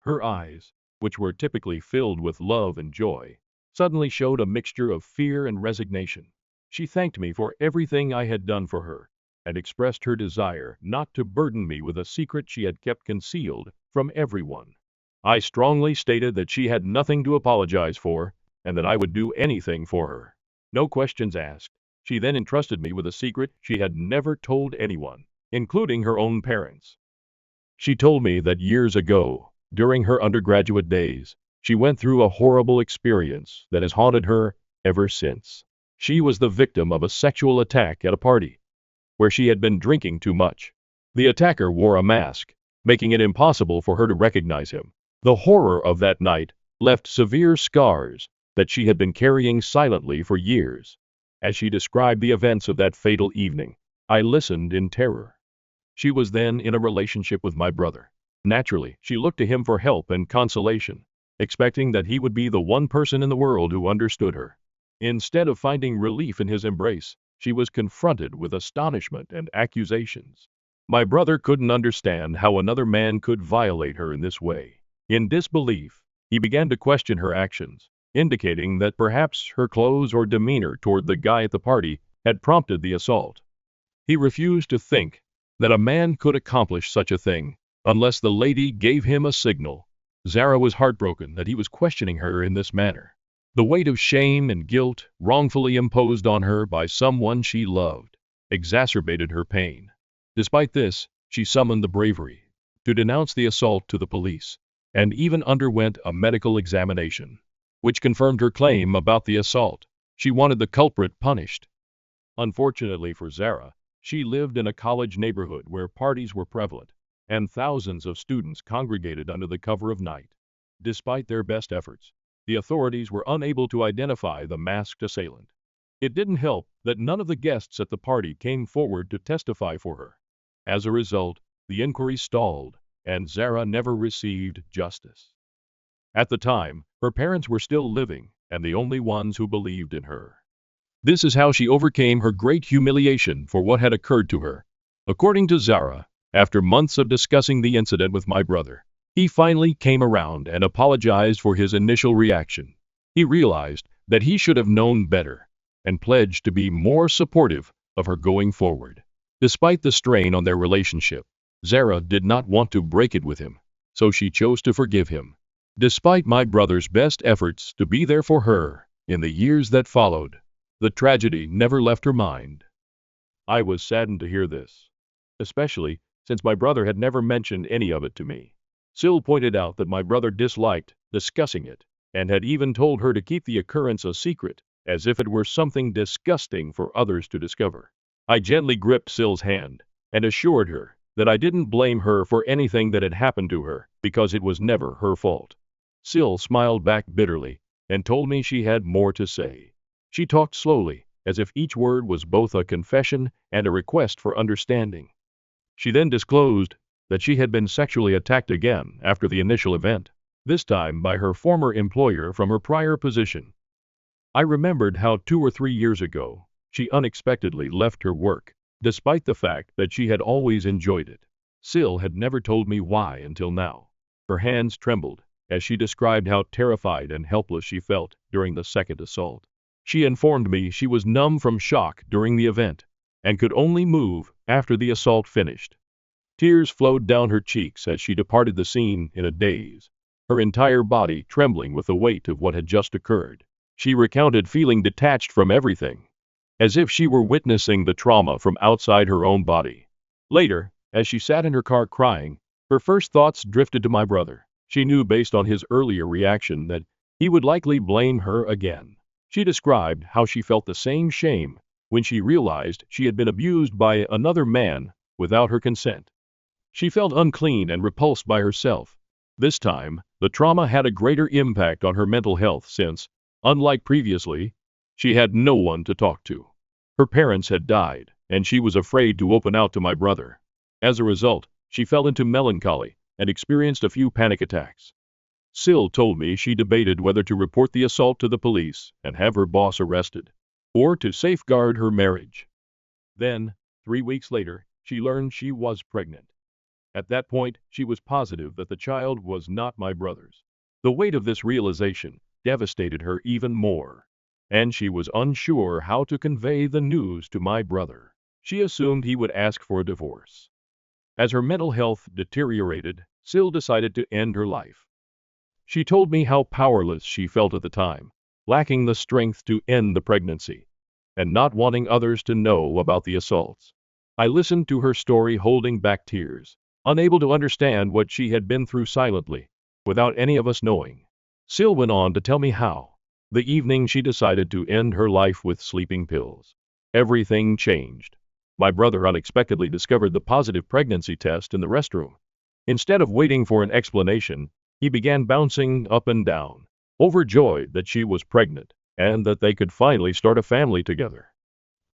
Her eyes, which were typically filled with love and joy, suddenly showed a mixture of fear and resignation. She thanked me for everything I had done for her, and expressed her desire not to burden me with a secret she had kept concealed from everyone. I strongly stated that she had nothing to apologize for, and that I would do anything for her. No questions asked. She then entrusted me with a secret she had never told anyone, including her own parents. She told me that years ago, during her undergraduate days, she went through a horrible experience that has haunted her ever since. She was the victim of a sexual attack at a party, where she had been drinking too much. The attacker wore a mask, making it impossible for her to recognize him. The horror of that night left severe scars that she had been carrying silently for years. As she described the events of that fatal evening, I listened in terror. She was then in a relationship with my brother. Naturally, she looked to him for help and consolation, expecting that he would be the one person in the world who understood her. Instead of finding relief in his embrace, she was confronted with astonishment and accusations. My brother couldn't understand how another man could violate her in this way. In disbelief, he began to question her actions, indicating that perhaps her clothes or demeanor toward the guy at the party had prompted the assault. He refused to think that a man could accomplish such a thing unless the lady gave him a signal. Zara was heartbroken that he was questioning her in this manner. The weight of shame and guilt wrongfully imposed on her by someone she loved exacerbated her pain. Despite this, she summoned the bravery to denounce the assault to the police, and even underwent a medical examination, which confirmed her claim about the assault. She wanted the culprit punished. Unfortunately for Zara, she lived in a college neighborhood where parties were prevalent, and thousands of students congregated under the cover of night. Despite their best efforts, the authorities were unable to identify the masked assailant. It didn't help that none of the guests at the party came forward to testify for her. As a result, the inquiry stalled, and Zara never received justice. At the time, her parents were still living and the only ones who believed in her. This is how she overcame her great humiliation for what had occurred to her. According to Zara, after months of discussing the incident with my brother, he finally came around and apologized for his initial reaction. He realized that he should have known better and pledged to be more supportive of her going forward. Despite the strain on their relationship, Zara did not want to break it with him, so she chose to forgive him. Despite my brother's best efforts to be there for her in the years that followed, the tragedy never left her mind. I was saddened to hear this, especially since my brother had never mentioned any of it to me. Syl pointed out that my brother disliked discussing it and had even told her to keep the occurrence a secret, as if it were something disgusting for others to discover. I gently gripped Syl's hand and assured her that I didn't blame her for anything that had happened to her because it was never her fault. Syl smiled back bitterly and told me she had more to say. She talked slowly, as if each word was both a confession and a request for understanding. She then disclosed that she had been sexually attacked again after the initial event, this time by her former employer from her prior position. I remembered how 2 or 3 years ago, she unexpectedly left her work, despite the fact that she had always enjoyed it. Syl had never told me why until now. Her hands trembled as she described how terrified and helpless she felt during the second assault. She informed me she was numb from shock during the event and could only move after the assault finished. Tears flowed down her cheeks as she departed the scene in a daze, her entire body trembling with the weight of what had just occurred. She recounted feeling detached from everything, as if she were witnessing the trauma from outside her own body. Later, as she sat in her car crying, her first thoughts drifted to my brother. She knew based on his earlier reaction that he would likely blame her again. She described how she felt the same shame when she realized she had been abused by another man without her consent. She felt unclean and repulsed by herself. This time, the trauma had a greater impact on her mental health since, unlike previously, she had no one to talk to. Her parents had died, and she was afraid to open out to my brother. As a result, she fell into melancholy and experienced a few panic attacks. Syl told me she debated whether to report the assault to the police and have her boss arrested, or to safeguard her marriage. Then, 3 weeks later, she learned she was pregnant. At that point, she was positive that the child was not my brother's. The weight of this realization devastated her even more, and she was unsure how to convey the news to my brother. She assumed he would ask for a divorce. As her mental health deteriorated, Syl decided to end her life. She told me how powerless she felt at the time, lacking the strength to end the pregnancy, and not wanting others to know about the assaults. I listened to her story holding back tears, unable to understand what she had been through silently, without any of us knowing. Syl went on to tell me how, the evening she decided to end her life with sleeping pills, everything changed. My brother unexpectedly discovered the positive pregnancy test in the restroom. Instead of waiting for an explanation, he began bouncing up and down, overjoyed that she was pregnant and that they could finally start a family together.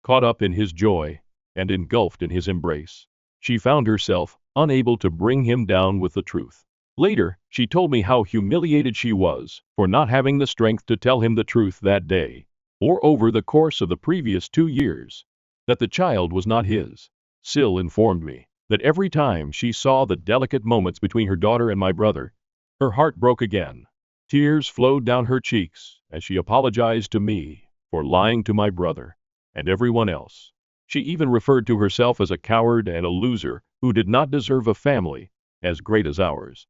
Caught up in his joy and engulfed in his embrace, she found herself unable to bring him down with the truth. Later, she told me how humiliated she was for not having the strength to tell him the truth that day, or over the course of the previous 2 years, that the child was not his. Syl informed me that every time she saw the delicate moments between her daughter and my brother, her heart broke again. Tears flowed down her cheeks as she apologized to me for lying to my brother and everyone else. She even referred to herself as a coward and a loser who did not deserve a family as great as ours.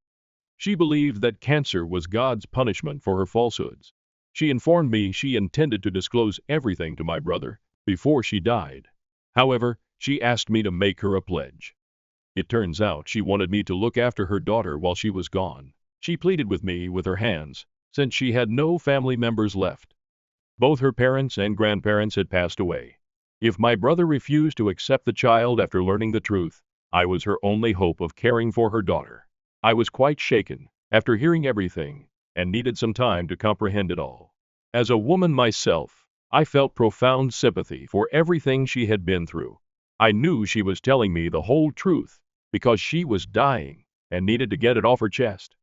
She believed that cancer was God's punishment for her falsehoods. She informed me she intended to disclose everything to my brother before she died. However, she asked me to make her a pledge. It turns out she wanted me to look after her daughter while she was gone. She pleaded with me with her hands, since she had no family members left. Both her parents and grandparents had passed away. If my brother refused to accept the child after learning the truth, I was her only hope of caring for her daughter. I was quite shaken after hearing everything and needed some time to comprehend it all. As a woman myself, I felt profound sympathy for everything she had been through. I knew she was telling me the whole truth because she was dying and needed to get it off her chest.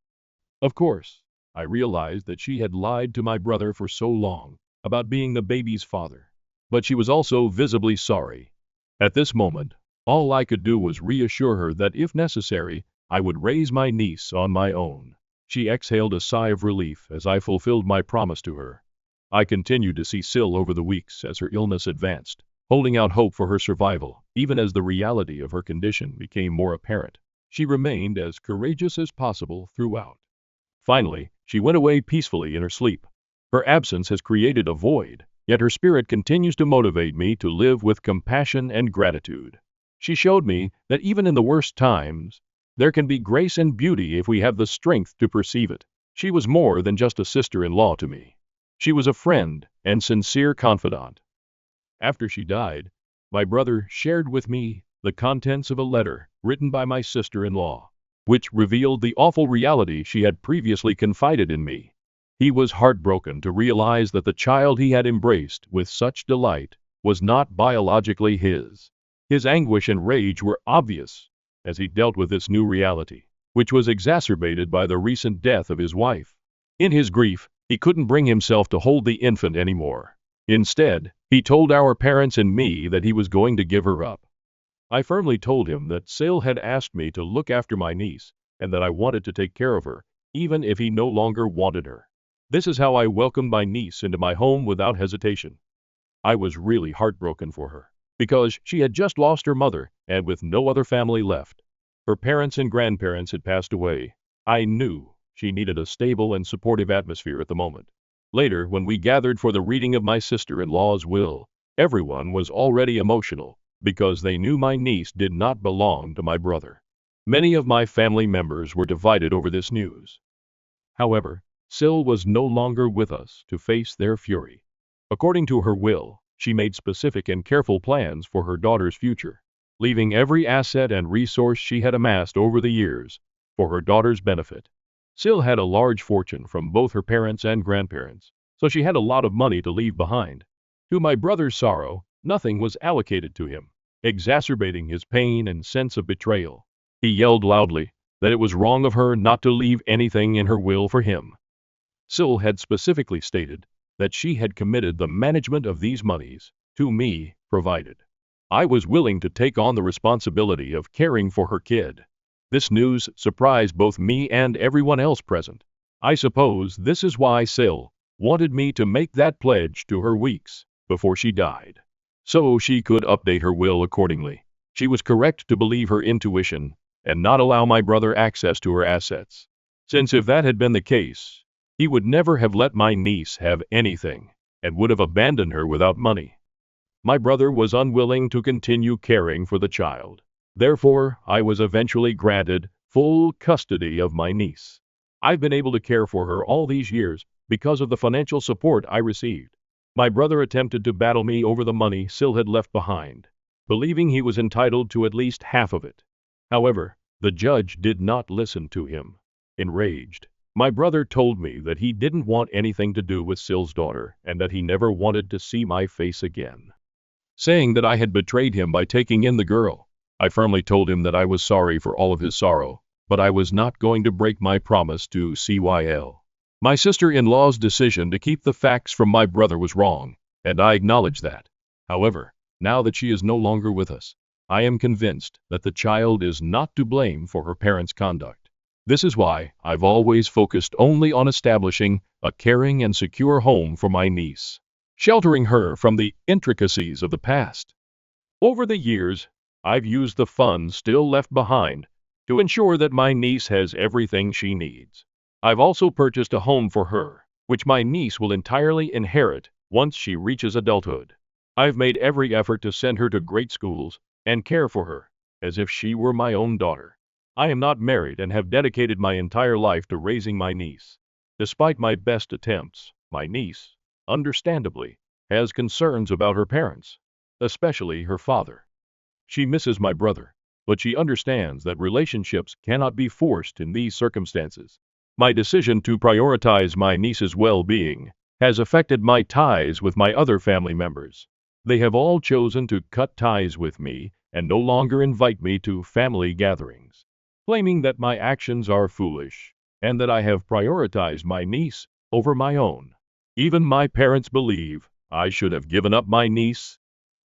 Of course, I realized that she had lied to my brother for so long about being the baby's father. But she was also visibly sorry. At this moment, all I could do was reassure her that if necessary, I would raise my niece on my own. She exhaled a sigh of relief as I fulfilled my promise to her. I continued to see Sil over the weeks as her illness advanced, holding out hope for her survival, even as the reality of her condition became more apparent. She remained as courageous as possible throughout. Finally, she went away peacefully in her sleep. Her absence has created a void, yet her spirit continues to motivate me to live with compassion and gratitude. She showed me that even in the worst times, there can be grace and beauty if we have the strength to perceive it. She was more than just a sister-in-law to me. She was a friend and sincere confidant. After she died, my brother shared with me the contents of a letter written by my sister-in-law, which revealed the awful reality she had previously confided in me. He was heartbroken to realize that the child he had embraced with such delight was not biologically his. His anguish and rage were obvious as he dealt with this new reality, which was exacerbated by the recent death of his wife. In his grief, he couldn't bring himself to hold the infant anymore. Instead, he told our parents and me that he was going to give her up. I firmly told him that Sil had asked me to look after my niece and that I wanted to take care of her, even if he no longer wanted her. This is how I welcomed my niece into my home without hesitation. I was really heartbroken for her, because she had just lost her mother and with no other family left. Her parents and grandparents had passed away. I knew she needed a stable and supportive atmosphere at the moment. Later, when we gathered for the reading of my sister-in-law's will, everyone was already emotional because they knew my niece did not belong to my brother. Many of my family members were divided over this news. However, Sil was no longer with us to face their fury. According to her will, she made specific and careful plans for her daughter's future, leaving every asset and resource she had amassed over the years for her daughter's benefit. Sil had a large fortune from both her parents and grandparents, so she had a lot of money to leave behind. To my brother's sorrow, nothing was allocated to him, exacerbating his pain and sense of betrayal. He yelled loudly that it was wrong of her not to leave anything in her will for him. Sil had specifically stated that she had committed the management of these monies to me, provided I was willing to take on the responsibility of caring for her kid. This news surprised both me and everyone else present. I suppose this is why Sil wanted me to make that pledge to her weeks before she died, so she could update her will accordingly. She was correct to believe her intuition and not allow my brother access to her assets, since if that had been the case, he would never have let my niece have anything and would have abandoned her without money. My brother was unwilling to continue caring for the child. Therefore, I was eventually granted full custody of my niece. I've been able to care for her all these years because of the financial support I received. My brother attempted to battle me over the money Sil had left behind, believing he was entitled to at least half of it. However, the judge did not listen to him. Enraged, my brother told me that he didn't want anything to do with Sil's daughter and that he never wanted to see my face again, saying that I had betrayed him by taking in the girl. I firmly told him that I was sorry for all of his sorrow, but I was not going to break my promise to CYL. My sister-in-law's decision to keep the facts from my brother was wrong, and I acknowledge that. However, now that she is no longer with us, I am convinced that the child is not to blame for her parents' conduct. This is why I've always focused only on establishing a caring and secure home for my niece, sheltering her from the intricacies of the past. Over the years, I've used the funds still left behind to ensure that my niece has everything she needs. I've also purchased a home for her, which my niece will entirely inherit once she reaches adulthood. I've made every effort to send her to great schools and care for her as if she were my own daughter. I am not married and have dedicated my entire life to raising my niece. Despite my best attempts, my niece, understandably, has concerns about her parents, especially her father. She misses my brother, but she understands that relationships cannot be forced in these circumstances. My decision to prioritize my niece's well-being has affected my ties with my other family members. They have all chosen to cut ties with me and no longer invite me to family gatherings, claiming that my actions are foolish. and that I have prioritized my niece over my own. Even my parents believe I should have given up my niece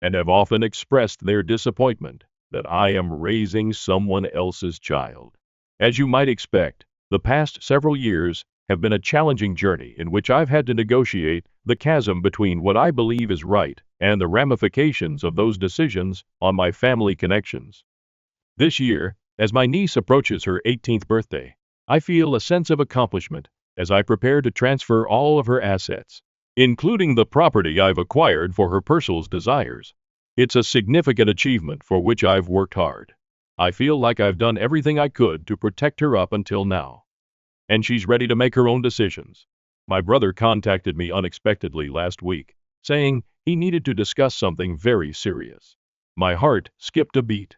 and have often expressed their disappointment that I am raising someone else's child. As you might expect, the past several years have been a challenging journey in which I've had to negotiate the chasm between what I believe is right and the ramifications of those decisions on my family connections. This year, as my niece approaches her 18th birthday, I feel a sense of accomplishment as I prepare to transfer all of her assets, including the property I've acquired for her personal desires. It's a significant achievement for which I've worked hard. I feel like I've done everything I could to protect her up until now, and she's ready to make her own decisions. My brother contacted me unexpectedly last week, saying he needed to discuss something very serious. My heart skipped a beat.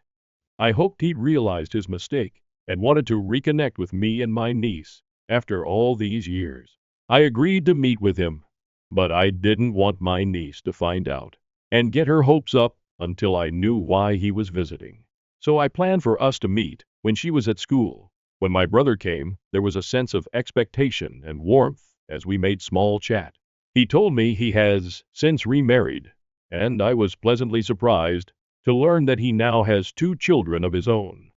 I hoped he'd realized his mistake and wanted to reconnect with me and my niece after all these years. I agreed to meet with him, but I didn't want my niece to find out and get her hopes up until I knew why he was visiting. So I planned for us to meet when she was at school. When my brother came, there was a sense of expectation and warmth as we made small chat. He told me he has since remarried, and I was pleasantly surprised to learn that he now has 2 children of his own.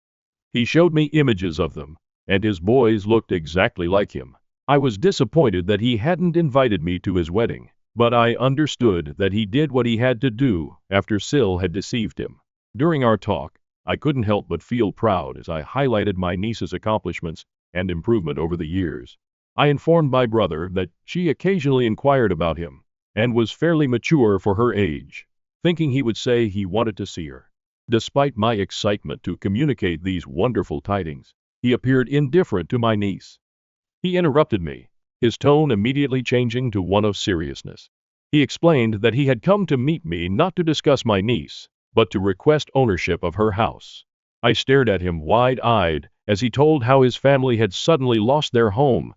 He showed me images of them, and his boys looked exactly like him. I was disappointed that he hadn't invited me to his wedding, but I understood that he did what he had to do after Sil had deceived him. During our talk, I couldn't help but feel proud as I highlighted my niece's accomplishments and improvement over the years. I informed my brother that she occasionally inquired about him and was fairly mature for her age, thinking he would say he wanted to see her. Despite my excitement to communicate these wonderful tidings, he appeared indifferent to my niece. He interrupted me, his tone immediately changing to one of seriousness. He explained that he had come to meet me not to discuss my niece, but to request ownership of her house. I stared at him wide-eyed as he told how his family had suddenly lost their home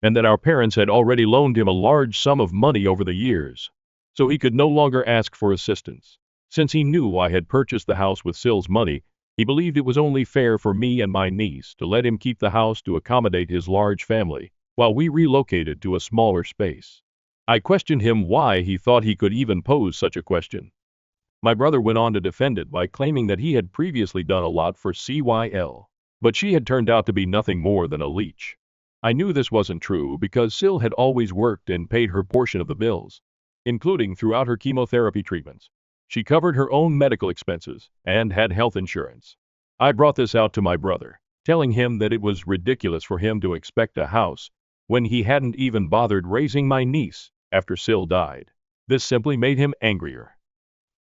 and that our parents had already loaned him a large sum of money over the years, so he could no longer ask for assistance. Since he knew I had purchased the house with Sil's money, he believed it was only fair for me and my niece to let him keep the house to accommodate his large family, while we relocated to a smaller space. I questioned him why he thought he could even pose such a question. My brother went on to defend it by claiming that he had previously done a lot for CYL, but she had turned out to be nothing more than a leech. I knew this wasn't true because Sil had always worked and paid her portion of the bills, including throughout her chemotherapy treatments. She covered her own medical expenses and had health insurance. I brought this out to my brother, telling him that it was ridiculous for him to expect a house when he hadn't even bothered raising my niece after Sil died. This simply made him angrier.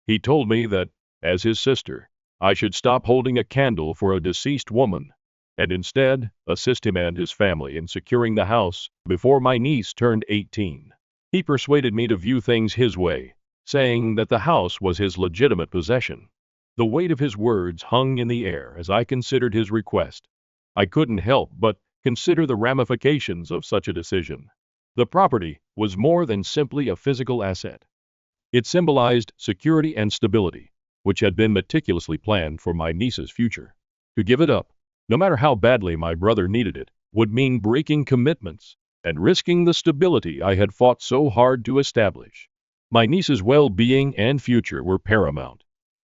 He told me that, as his sister, I should stop holding a candle for a deceased woman and instead assist him and his family in securing the house before my niece turned 18. He persuaded me to view things his way, saying that the house was his legitimate possession. The weight of his words hung in the air as I considered his request. I couldn't help but consider the ramifications of such a decision. The property was more than simply a physical asset. It symbolized security and stability, which had been meticulously planned for my niece's future. To give it up, no matter how badly my brother needed it, would mean breaking commitments and risking the stability I had fought so hard to establish. My niece's well-being and future were paramount,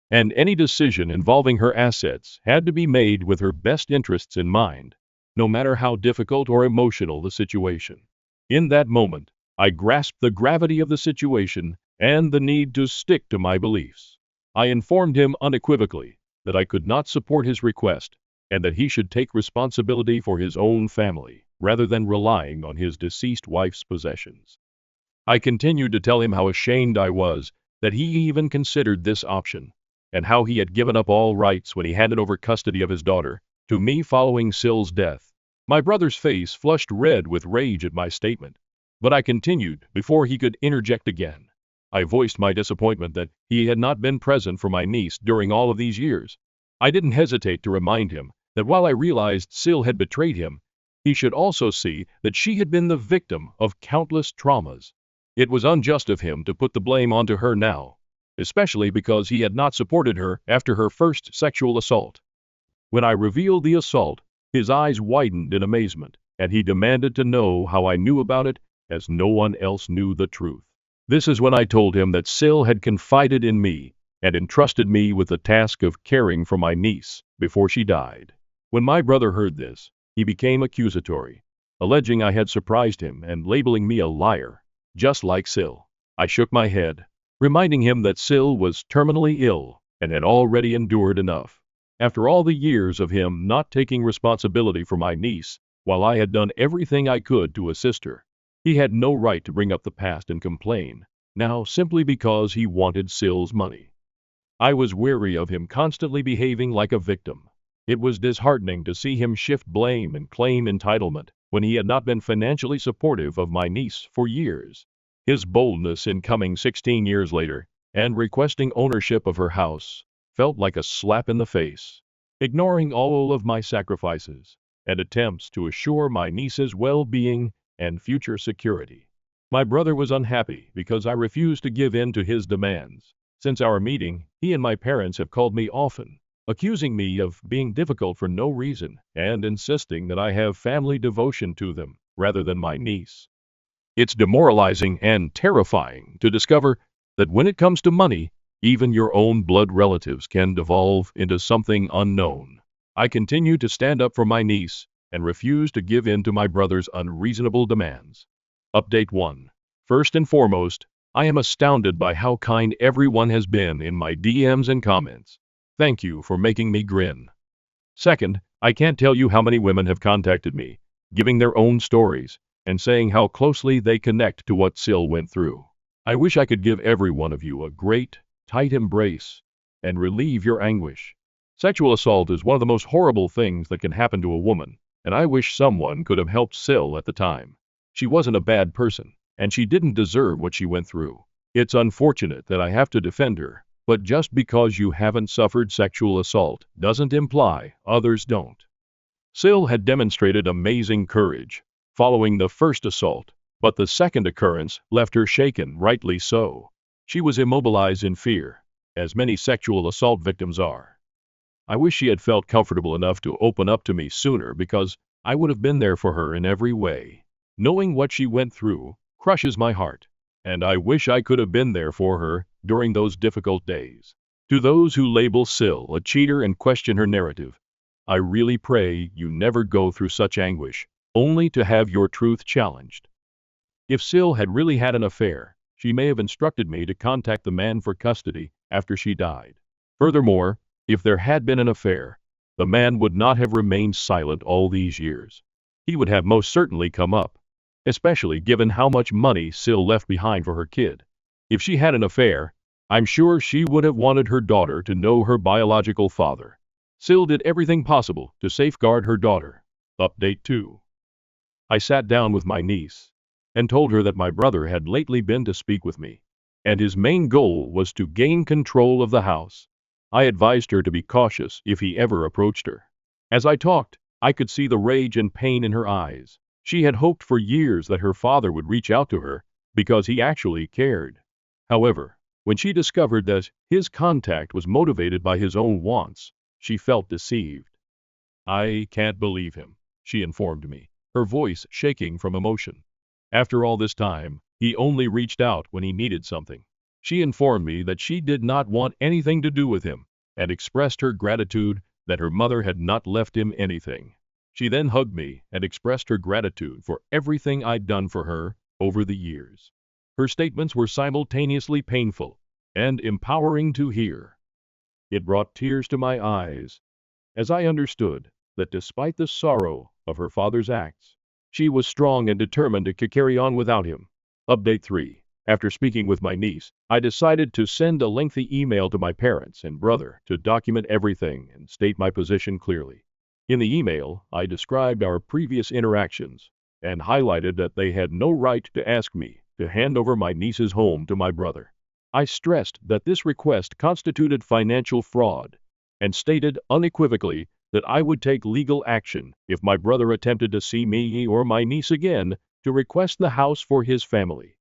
and any decision involving her assets had to be made with her best interests in mind, no matter how difficult or emotional the situation. In that moment, I grasped the gravity of the situation and the need to stick to my beliefs. I informed him unequivocally that I could not support his request and that he should take responsibility for his own family rather than relying on his deceased wife's possessions. I continued to tell him how ashamed I was that he even considered this option, and how he had given up all rights when he handed over custody of his daughter to me following Sil's death. My brother's face flushed red with rage at my statement, but I continued before he could interject again. I voiced my disappointment that he had not been present for my niece during all of these years. I didn't hesitate to remind him that while I realized Sil had betrayed him, he should also see that she had been the victim of countless traumas. It was unjust of him to put the blame onto her now, especially because he had not supported her after her first sexual assault. When I revealed the assault, his eyes widened in amazement, and he demanded to know how I knew about it, as no one else knew the truth. This is when I told him that Sil had confided in me and entrusted me with the task of caring for my niece before she died. When my brother heard this, he became accusatory, alleging I had surprised him and labeling me a liar, just like Sil. I shook my head, reminding him that Sil was terminally ill and had already endured enough. After all the years of him not taking responsibility for my niece, while I had done everything I could to assist her, he had no right to bring up the past and complain, now simply because he wanted Sil's money. I was weary of him constantly behaving like a victim. It was disheartening to see him shift blame and claim entitlement when he had not been financially supportive of my niece for years. His boldness in coming 16 years later and requesting ownership of her house felt like a slap in the face, ignoring all of my sacrifices and attempts to assure my niece's well-being and future security. My brother was unhappy because I refused to give in to his demands. Since our meeting, he and my parents have called me often, accusing me of being difficult for no reason and insisting that I have family devotion to them rather than my niece. It's demoralizing and terrifying to discover that when it comes to money, even your own blood relatives can devolve into something unknown. I continue to stand up for my niece and refuse to give in to my brother's unreasonable demands. Update 1. First and foremost, I am astounded by how kind everyone has been in my DMs and comments. Thank you for making me grin. Second, I can't tell you how many women have contacted me, giving their own stories, and saying how closely they connect to what Sil went through. I wish I could give every one of you a great, tight embrace and relieve your anguish. Sexual assault is one of the most horrible things that can happen to a woman, and I wish someone could have helped Sil at the time. She wasn't a bad person, and she didn't deserve what she went through. It's unfortunate that I have to defend her, but just because you haven't suffered sexual assault doesn't imply others don't. Sil had demonstrated amazing courage following the first assault, but the second occurrence left her shaken, rightly so. She was immobilized in fear, as many sexual assault victims are. I wish she had felt comfortable enough to open up to me sooner because I would have been there for her in every way. Knowing what she went through crushes my heart, and I wish I could have been there for her during those difficult days. To those who label Sil a cheater and question her narrative, I really pray you never go through such anguish, only to have your truth challenged. If Sil had really had an affair, she may have instructed me to contact the man for custody after she died. Furthermore, if there had been an affair, the man would not have remained silent all these years. He would have most certainly come up, especially given how much money Sil left behind for her kid. If she had an affair, I'm sure she would have wanted her daughter to know her biological father. Sil did everything possible to safeguard her daughter. Update 2. I sat down with my niece and told her that my brother had lately been to speak with me, and his main goal was to gain control of the house. I advised her to be cautious if he ever approached her. As I talked, I could see the rage and pain in her eyes. She had hoped for years that her father would reach out to her because he actually cared. However, when she discovered that his contact was motivated by his own wants, she felt deceived. I can't believe him, she informed me, her voice shaking from emotion. After all this time, he only reached out when he needed something. She informed me that she did not want anything to do with him and expressed her gratitude that her mother had not left him anything. She then hugged me and expressed her gratitude for everything I'd done for her over the years. Her statements were simultaneously painful and empowering to hear. It brought tears to my eyes as I understood that despite the sorrow of her father's acts, she was strong and determined to carry on without him. Update 3. After speaking with my niece, I decided to send a lengthy email to my parents and brother to document everything and state my position clearly. In the email, I described our previous interactions and highlighted that they had no right to ask me to hand over my niece's home to my brother. I stressed that this request constituted financial fraud and stated unequivocally that I would take legal action if my brother attempted to see me or my niece again to request the house for his family.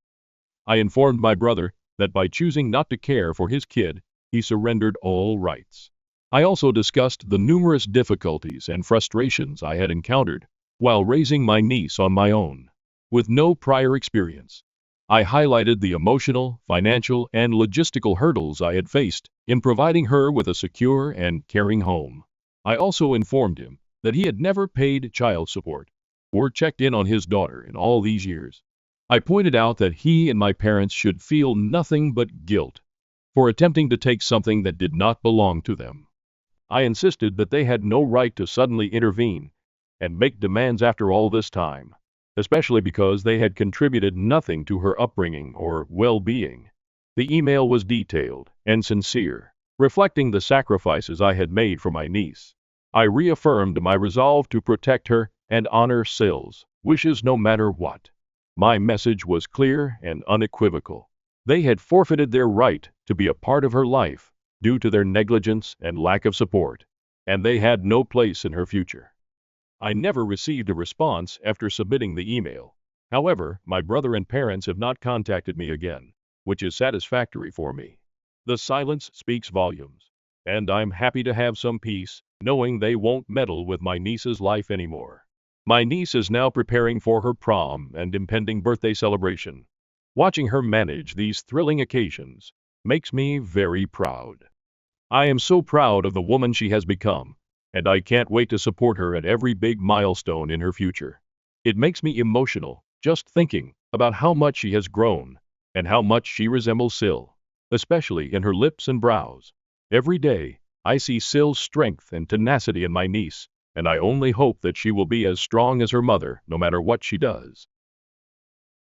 I informed my brother that by choosing not to care for his kid, he surrendered all rights. I also discussed the numerous difficulties and frustrations I had encountered while raising my niece on my own, with no prior experience. I highlighted the emotional, financial, and logistical hurdles I had faced in providing her with a secure and caring home. I also informed him that he had never paid child support or checked in on his daughter in all these years. I pointed out that he and my parents should feel nothing but guilt for attempting to take something that did not belong to them. I insisted that they had no right to suddenly intervene and make demands after all this time, especially because they had contributed nothing to her upbringing or well-being. The email was detailed and sincere, reflecting the sacrifices I had made for my niece. I reaffirmed my resolve to protect her and honor Syl's wishes no matter what. My message was clear and unequivocal. They had forfeited their right to be a part of her life due to their negligence and lack of support, and they had no place in her future. I never received a response after submitting the email. However, my brother and parents have not contacted me again, which is satisfactory for me. The silence speaks volumes, and I'm happy to have some peace, knowing they won't meddle with my niece's life anymore. My niece is now preparing for her prom and impending birthday celebration. Watching her manage these thrilling occasions makes me very proud. I am so proud of the woman she has become, and I can't wait to support her at every big milestone in her future. It makes me emotional just thinking about how much she has grown and how much she resembles Syl, especially in her lips and brows. Every day, I see Syl's strength and tenacity in my niece, and I only hope that she will be as strong as her mother no matter what she does.